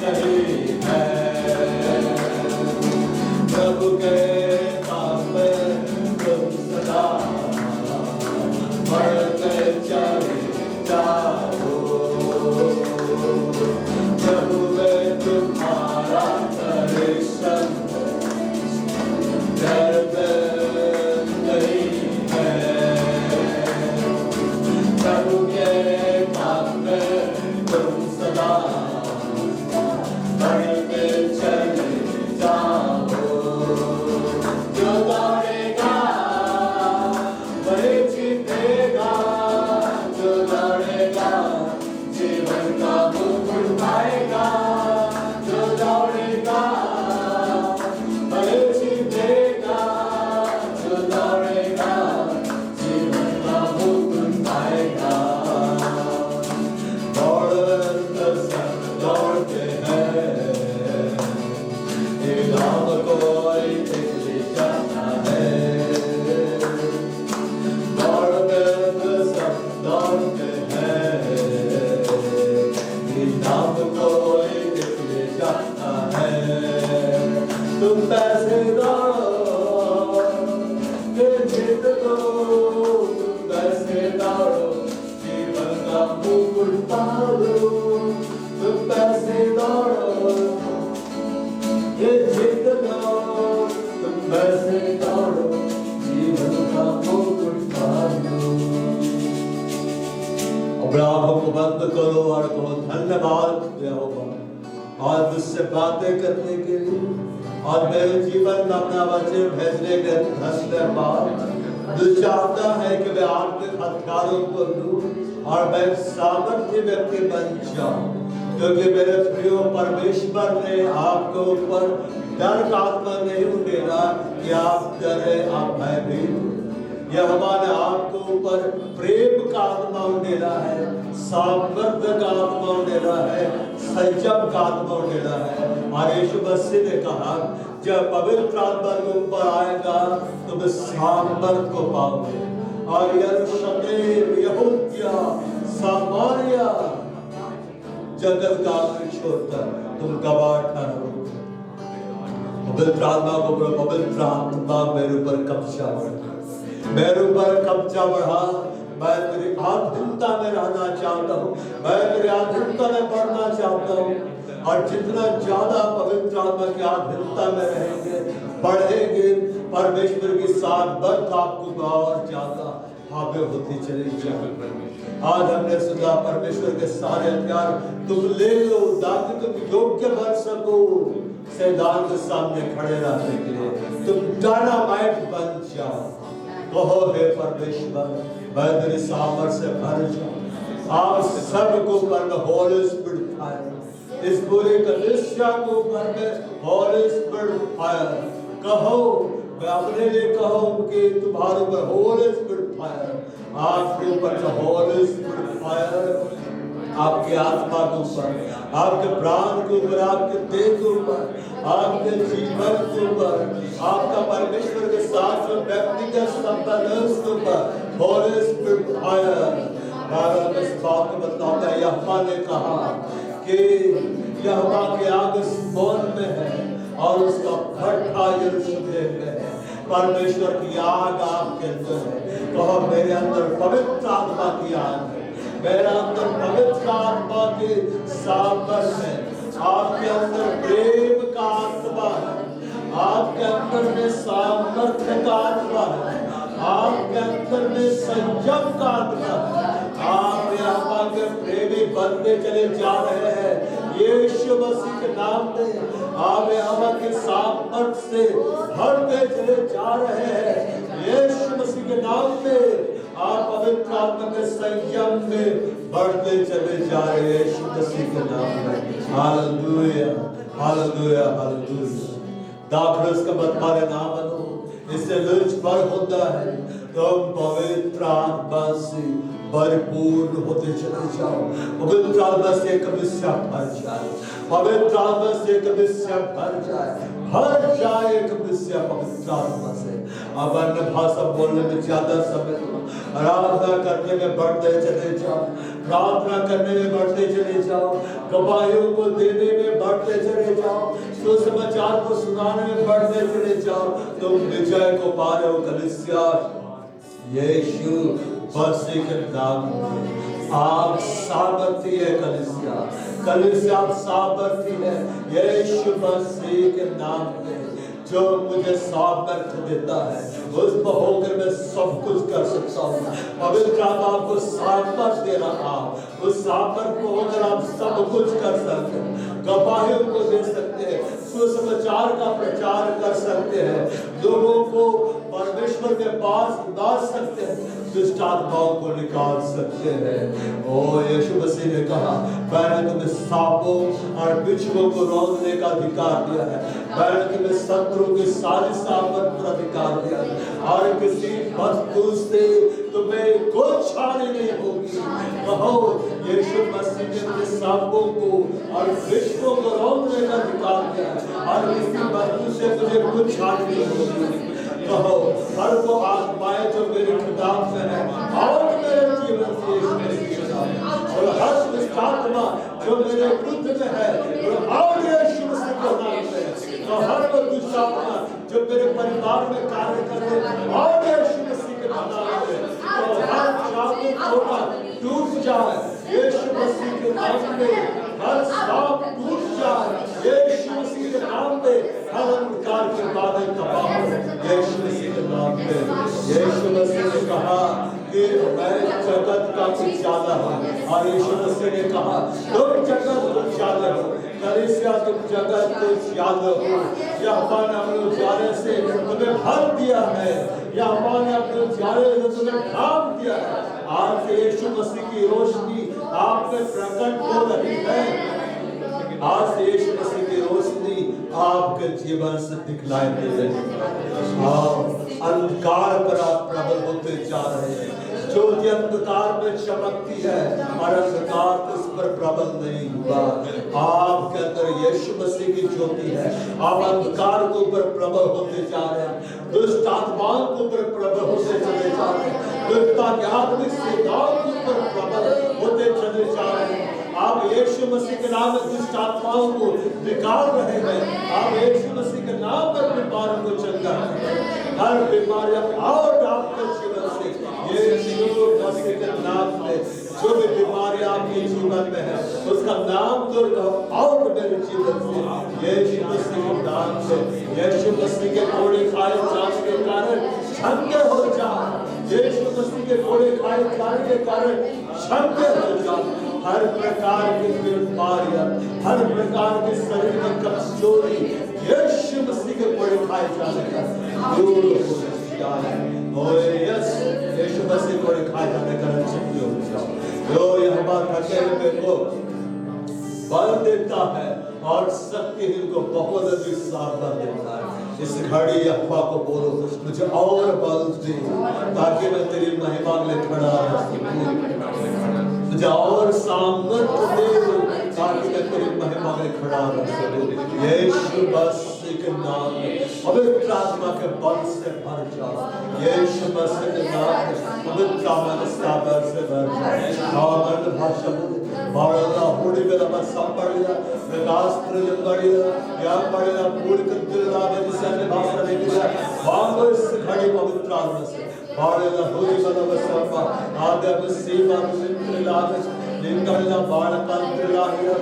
नहीं है। प्रभु के काम में तुम सदा बढ़ते चले जाओ। प्रभु में तुम्हारा परिश्रम व्यर्थ नहीं है। प्रभु के काम में तुम सदा बढ़ते चले जाओ। जो दौड़ेगा वही जीतेगा, जो दौड़ेगा जीवन का मुकुट पाएगा। जो दौड़ेगा वही जीतेगा, जो दौड़ेगा जीवन का मुकुट पाएगा। दौड़ते सब दौड़ते हैं, इनाम कोई ले जाता है। दौड़ते सब दौड़ते हैं, इनाम कोई ले जाता है। तुम पैसे दौड़ो कि जीत लो, तुम पैसे दौड़ो जीवन का मुकुट पालो। तुम पैसे दौड़ो ये जीत लो, तुम पैसे दौड़ो जीवन का मुकुट पालो। अब आंखों को बंद करो और कहो धन्यवाद यहोवा आज मुझसे बातें करने के लिए, और मेरे जीवन में अपना वचन भेजने के धन्यवाद। जो चाहता है कि मैं आत्मिक हथियारों को लूं और मैं सामर्थ्य व्यक्ति बन जाऊं, क्योंकि मेरे प्रिय परमेश्वर ने आपके ऊपर डर का आत्मा नहीं उड़ेगा कि आप डरे, आप भयभीत। यह हमारे आपके ऊपर प्रेम का आत्मा उड़ेला है, सामर्थ्य का आत्मा उड़ेला है, संयम का आत्मा उड़ेला है। और यीशु मसीह ने कहा जब पवित्र आत्मा के ऊपर आएगा तुम सामर्थ्य को पाओगे, और यरूशलेम, यहूदिया, सामारिया, जगत का आखिरी छोर तक तुम गवाह ठहरोगे। पवित्र आत्मा को बोलो, पवित्र आत्मा मेरे ऊपर कब्जा बढ़ा, मेरे ऊपर कब्जा बढ़ा। मैं तेरी आधीनता में रहना चाहता हूँ, मैं तेरी आधीनता में बढ़ना चाहता हूँ। और जितना ज्यादा पवित्र आत्मा की आधीनता में रहेंगे, बढ़ेंगे, परमेश्वर की साथ बर्थ आपको और ज्यादा हावी होती चली जाएगी। आज हमने सुना परमेश्वर के सारे हथियार तुम ले लो ताकि तुम योग्य बन सको शैतान के सामने खड़े रहने के लिए, तुम डायनामाइट बन जाओ। कहो हे परमेश्वर मैं तेरी सामर्थ्य से भर जाऊं। आप सबको ऊपर में होली स्पिरिट फायर, इस पूरी कलीसिया को ऊपर में होली स्पिरिट फायर। कहो मैं अपने लिए कहूं कि तुम्हारे ऊपर होली स्पिरिट फायर, आपके ऊपर जो होली स्पिरिट फायर आपके आत्मा के ऊपर, आपके प्राण के ऊपर, आपके देह के ऊपर, आपके जीवन के ऊपर, आपका परमेश्वर के साथ जो व्यक्तिगत संबंध है उसके ऊपर होली स्पिरिट फायर। बाइबल इस बात को बताता है, यहोवा ने कहा कि यहोवा की आग सिय्योन में है और उसका भट्ठा यरूशलेम में है। परमेश्वर की आग आपके अंदर है। कहो मेरे अंदर पवित्र आत्मा की आग है, मेरे अंदर पवित्र आत्मा की सामर्थ्य है, आपके अंदर प्रेम का आत्मा है, आपके अंदर में सामर्थ्य का आत्मा है, आपके अंदर में संयम का आत्मा है। आप यहोवा के प्रेमी बनते चले जा रहे हैं यीशु मसीह के नाम में। आप यहोवा के सामर्थ्य से भरते चले जा रहे हैं यीशु मसीह के नाम में। आप पवित्र आत्मा के संयम में बढ़ते चले जा रहे हैं यीशु मसीह के नाम में। Hallelujah hallelujah hallelujah. दाखरस का मतवाले ना बनो, इससे लुच पर होता है। तुम पवित्र आत्मा से भरपूर होते चले जाओ। पवित्र आत्मा से कलीसिया भर जाए, पवित्र आत्मा से कलीसिया भर जाए, भर जाए कलीसिया पवित्र आत्मा से। अब अन्य भाषा बोलने में ज्यादा समय दो, आराधना करने में बढ़ते चले जाओ, प्रार्थना करने में बढ़ते चले जाओ, गवाहियों को देने में बढ़ते चले जाओ, सुसमाचार को सुनाने में बढ़ते चले जाओ। तुम विजय को पा रहे हो कलीसिया। यीशु मसीह के नाम में आप सामर्थ्य है कलीसिया, कलीसिया आप सामर्थ्य है यीशु मसीह के नाम में। जो मुझे सामर्थ्य देता है उस पर होकर मैं सब कुछ कर सकता हूँ। पवित्र आत्मा आपको सामर्थ्य दे रहा, उस सामर्थ्य को होकर आप सब कुछ कर सकते हैं, गवाहियों को दे सकते हैं, सुसमाचार का प्रचार कर सकते हैं, लोगों को परमेश्वर के पास ला सकते हैं, दुष्ट आत्माओं को निकाल सकते हैं। ओ यीशु मसीह ने कहा मैंने तुम्हें सांपों और बिच्छुओं को रौंदने का अधिकार दिया है, मैंने तुम्हें शत्रु की सारी सामर्थ पर अधिकार दिया है, और किसी वस्तु से तुम्हें कुछ हानि नहीं होगी। कहो यीशु मसीह ने मुझे सांपों को और बिच्छुओं को रौंदने का अधिकार दिया है, और किसी वस्तु से मुझे कुछ हानि नहीं होगी। कहो हर वो आत्माएं जो मेरे खिलाफ में है और मेरे जीवन से यीशु मसीह के नाम में, और हर दुष्ट आत्मा जो मेरे विरुद्ध में है और यीशु मसीह के नाम में, तो हर वो दुष्ट आत्मा जो मेरे परिवार में कार्य करे और यीशु मसीह के नाम में, तो हर शादी तोड़ा टूट जाए यीशु मसीह के नाम में, हर सांप टूट जाए यीशु मसीह के नाम में, हर अंधकार के बादल तबाह हो यीशु मसीह के नाम में। यीशु मसीह ने कहा कि मैं जगत का उजाला हूँ, और यीशु मसीह ने कहा तुम जगत को उजाले हो, कलीसिया तुम जगत को उजाले हो। यहोवा ने अपने उजाले से तुम्हें भर दिया है, यहोवा ने अपने उजाले से तुम्हें ढांप दिया है। आज यीशु मसीह की रोशनी आप में प्रकट हो रही है, आज यीशु मसीह की रोशनी आपके जीवन से दिखलाई दे रही है। अंधकार पर आप प्रबल होते जा रहे हैं, ज्योति अंधकार में चमकती है और अंधकार उस पर प्रबल नहीं हुआ। आपके अंदर यीशु मसीह की ज्योति है, आप अंधकार के ऊपर प्रबल होते जा रहे हैं, दुष्ट आत्माओं के ऊपर प्रबल होते चले जा रहे हैं, दुष्टता के आत्मिक सेनाओं के ऊपर प्रबल होते चले जा रहे हैं। आप यीशु मसीह के नाम में दुष्ट आत्माओं को निकाल रहे हैं, आप यीशु मसीह के नाम में बीमारों को चंगा रहे हैं, हर बीमारी और आपके जीवन से यीशु मसीह के नाम में जो भी बीमारी आपके जीवन में है उसका नाम दूर और मेरे जीवन से यीशु मसीह के नाम से, यीशु मसीह के कोड़े खाए जाने के कारण क्षम्य हो जाओ, यीशु मसीह के कोड़े खाए जाने के कारण क्षम्य हो जाओ। हर प्रकार की बीमारियां, हर प्रकार की शरीर की कमजोरी यीशु मसीह के कोड़े खाए जाने का दूर हो जाए। यस यीशु मसीह कोड़े खाए जाने का शक्ति हो जाओ। जो यहोवा थके को बल देता है और शक्तिहीन को बहुत अधिक सामर्थ्य देता है। इस घड़ी यहोवा को बोलो मुझे और बल दे ताकि मैं तेरी महिमा में खड़ा रह सकूं, मुझे और सामर्थ्य दे ताकि मैं तेरी महिमा में खड़ा रह सकूं। यीशु मसीह के नाम में पवित्र आत्मा के बल से भर जाओ, यीशु मसीह के नाम में पवित्र आत्मा के सामर्थ्य से भर जाओ। और भाषा बाळला हुडिगला संपड़िया विकास बढ़िया या बढ़िया पूर्ण करला बदिसने भाषा देखिया वांगस खड़ी पवित्र आत्मा से बाळला हुडिगला संपा आदम सीमा मित्रला लिंगला बाळकांत्रला हिया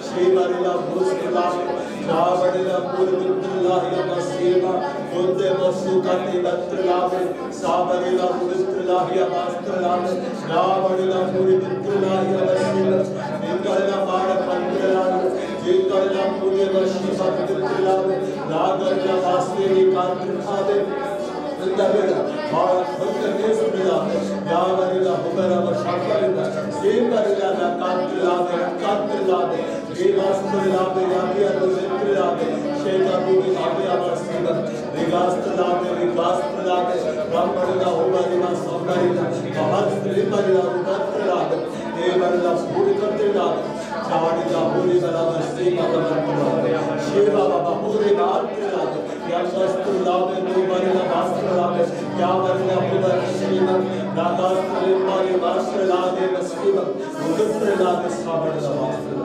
श्रीवरिला भूसला नावड़िला पूर्ण मित्रला हिया सीमा उनते वसु का मित्रला सावरिला मित्रला हिया मात्रला नावड़िला पूर्ण मित्रला हिया सीमा लिंगला बाळकांत्रला जिंगला पूर्ण वसु मित्रला नागरला वास्ते कांत्रला और खुद के सुनिया या वरिला हुबरा बशाकरिला सेमरिला ना कांतिला दे ये वास्तुला दे याबिया तो सेंट्रिला दे शेगा बुबी आबिया वास्तुला विगास्तला दे ब्राह्मणला हुबरिला सौंदरिला महत्रिमरिला उदत्रला दे ये वरिला पूरी करतेला चावड़िला पूरी बराबर सेवा बराबर शेवा बाबा पूरी बात करला दे या वास्तुला दे हुबरिला वास्तुला दे या वरिला हुबर सेवा नागास्तले वास्तुला दे सेवा उदत्रला दे साबड़ला वास्तुला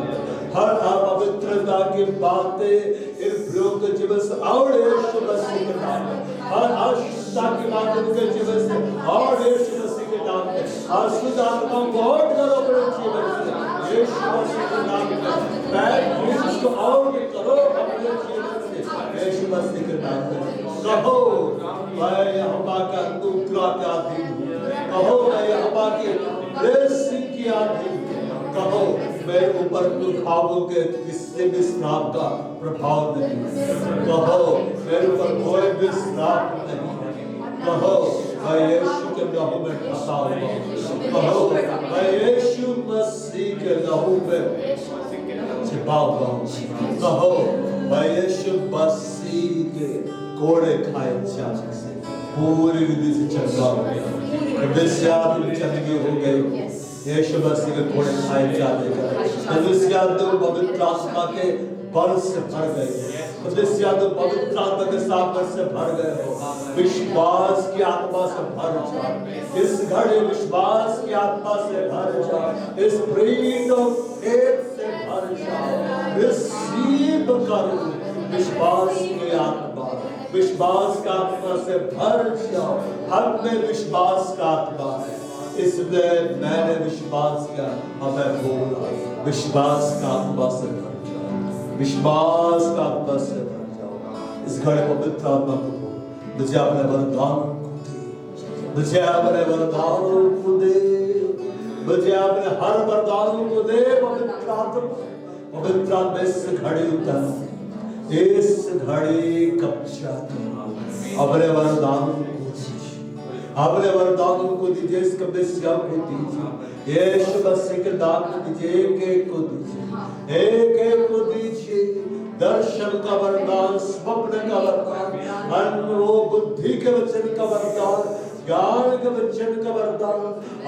हर अपवित्रता की बातें इन प्रयोग के जीवन से और यीशु मसीह के नाम में हर अशुद्धता की बातें इनके जीवन से और यीशु मसीह के नाम में अशुद्ध आत्मा को आउट करो अपने जीवन से यीशु मसीह के नाम में बैड न्यूज़ को आउट करो अपने जीवन से यीशु मसीह के नाम में कहो मैं यहोवा का अनुग्रह के अधीन हूँ कहो मैं यहोवा की ब्लेसिंग की अधीन कहो मेरे ऊपर दुखावों के किसी भी श्राप का प्रभाव नहीं कहो मेरे ऊपर कोई भी श्राप नहीं कहो मैं यीशु के लहू में फंसा हुआ कहो मैं यीशु मसीह के लहू में छिपा हुआ हूँ कहो मैं यीशु मसीह के कोड़े खाए जाने से पूरी विधि से चंगा हो गया बेस्याद चंगी हो गई यीशु मसीह के कोड़े खाए जाने का पवित्र आत्मा के बल से भर गए पवित्र आत्मा के सामर्थ्य से भर गए हो विश्वास की आत्मा से भर जाओ इस घड़ी विश्वास की आत्मा से भर जाओ इस फ्रीडम फेथ से भर जाओ रिसीव करो विश्वास की आत्मा विश्वास का आत्मा से भर जाओ हम में विश्वास का आत्मा है इसलिए मैंने विश्वास किया हमें बोला विश्वास का आत्मा से भर जाओ विश्वास का आत्मा से भर जाओ इस घड़ी पवित्र आत्मा को मुझे अपने वरदान को दे मुझे अपने वरदानों को दे मुझे अपने हर वरदानों को दे पवित्र आत्मा इस घड़ी उतर इस घड़ी कब्जा अपने वरदानों अपने वरदानों को दीजिए इस कब्जा को दीजिए यीशु मसीह के नाम में दीजिए एक को दीजिए एक को दीजिए दर्शन का वरदान स्वप्न का वरदान वो बुद्धि के वचन का वरदान ज्ञान के वचन का वरदान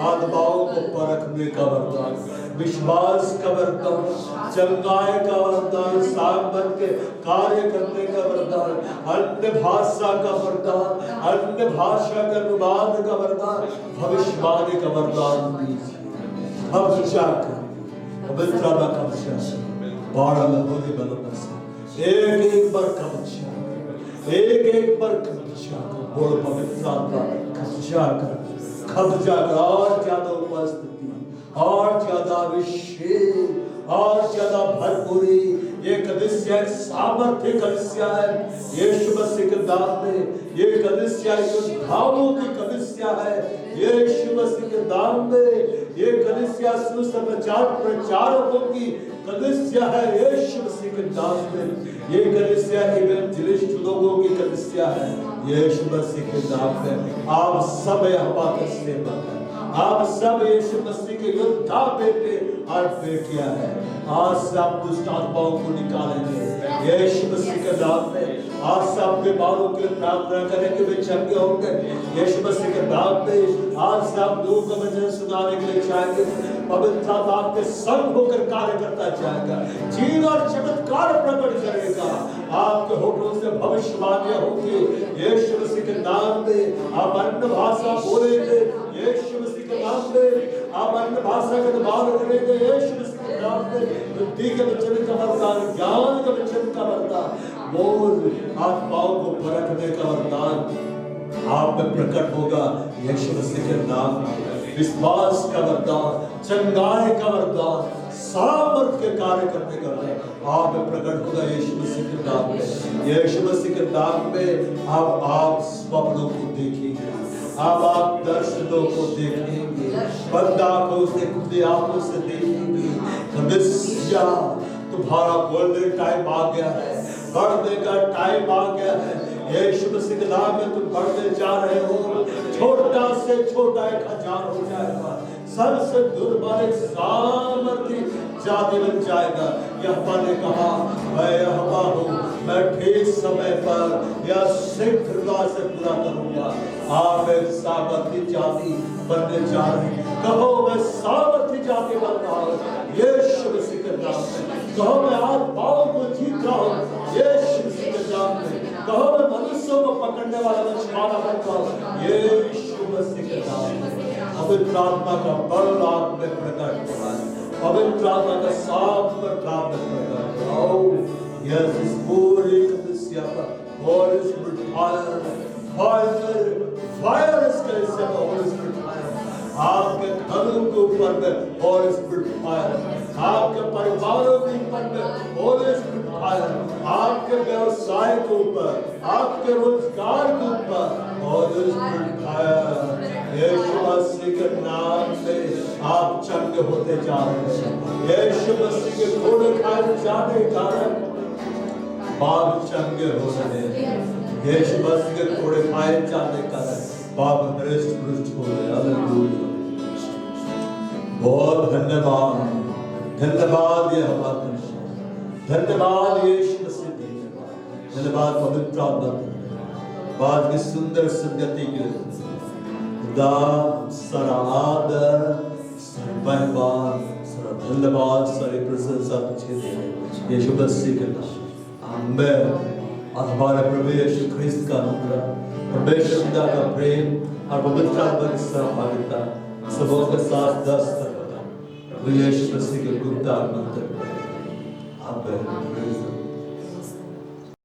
आत्माओं को परखने का वरदान विश्वास का वरदान चंगाई का वरदान सामर्थ के कार्य करने का वरदान अन्य भाषा का वरदान अन्य भाषा के अनुवाद का वरदान भविष्यवाणी का वरदान दीजिए हम जाकर पवित्र कब्जा बारह होने वालों से एक बार कब्जा एक बार कब्जा बोल पवित्र आत्मा कब्जा कर और ज्यादा उपस्थिति और ज्यादा अभिषेक और ज्यादा भरपूरी ये कलीसिया सामर्थ्य कलीसिया है यीशु मसीह के नाम में ये कलीसिया योद्धाओं की कलीसिया है यीशु मसीह के नाम में ये कलीसिया सुसमाचार प्रचारकों की कलीसिया है यीशु मसीह के नाम में ये कलीसिया इवेंजलिस्ट लोगों की कलीसिया है यीशु मसीह के नाम में आप सब यहोवा के सेवक हैं आप सब यीशु मसीह के योद्धा बेटे और बेटियां हैं आज से आप दुष्ट आत्माओं को निकालेंगे यीशु मसीह के नाम में आज से आप बीमारों के लिए प्रार्थना करेंगे वे चंगे होंगे यीशु मसीह के नाम में आज से आप लोगों का वचन सुनाने के लिए चाहेंगे पवित्र आत्मा आपके संग होकर कार्य करता जाएगा जीवन और चमत्कार प्रकट करेगा आपके होठों से भविष्यवाणियां होंगी यीशु मसीह के नाम में आप अन्य भाषा बोलेंगे यीशु मसीह के नाम में आप अन्य भाषा का अनुवाद करेंगे यीशु मसीह के नाम में बुद्धि के वचन का वरदान ज्ञान के वचन का वरदान बोल आत्माओं को परखने का वरदान आप में प्रकट होगा यीशु मसीह के नाम में विश्वास का वरदान चंगाई का वरदान सामर्थ के कार्य करने का वरदान आप में प्रकट होगा यीशु मसीह के नाम में यीशु मसीह के नाम में आप स्वप्नों को देखेंगे आप दर्शनों को देखेंगे बंद आंखों से खुली आंखों से देखेंगे कलीसिया तुम्हारा गोल्डन टाइम आ गया है बढ़ने का टाइम आ गया है यीशु मसीह के नाम में तुम बढ़ते जा रहे हो छोटा से छोटा एक हजार हो जाएगा, सबसे दुर्बल एक सामर्थी जाति बन जाएगा। यहोवा ने कहा, मैं यहोवा हूँ, मैं ठीक समय पर या शीघ्रता से पूरा करूंगा। आप एक सामर्थी जाति बनने जा रहे हैं। कहो, मैं सामर्थी जाति बन रहा हूँ यीशु मसीह के नाम में। कहो, मैं आत्माओं को जीत रहा हूँ यीशु मसीह के नाम में। कहो, मैं मनुष्यों को पकड़ने वाला मछुआरा बन रहा हूँ यीशु मसीह के नाम में। पवित्र आत्मा का बल आप में प्रकट हो रहा है, पवित्र आत्मा का सामर्थ आप में प्रकट हो। यस, इस पूरी कलीसिया पर Holi spirit fire, fire, fire इस कलीसिया पर होली स्पिरिट फायर। आपके घरों के ऊपर में होली स्पिरिट फायर, आपके परिवारों के ऊपर में होली स्पिरिट फायर, आपके व्यवसाय के ऊपर, आपके रोजगार के ऊपर होली स्पिरिट फायर। यीशु मसीह के नाम से आप चंगे होते जा रहे हैं। यीशु मसीह के घोड़े खाए जाने के कारण बाप चंगे हो रहे हैं। यीशु मसीह के घोड़े खाए जाने के कारण बाप हृष्ट पुष्ट हो रहे हैं। हालेलुया, बहुत धन्यवाद, धन्यवाद ये हमारा, धन्यवाद यीशु मसीह, धन्यवाद पवित्र आत्मा, बाद की सुंदर संगति के लिए खुदा सारा आदर, सारा महिमा, सारा धन्यवाद, सारी प्रशंसा तुझे दे यीशु मसीह के नाम, आमीन। और हमारे प्रभु यीशु ख्रिस्त का अनुग्रह, परमेश्वर पिता का प्रेम और पवित्र आत्मा की सहभागिता सबों के साथ दस्त प्रभु यीशु मसीह के गुप्त आत्मा तक आमीन।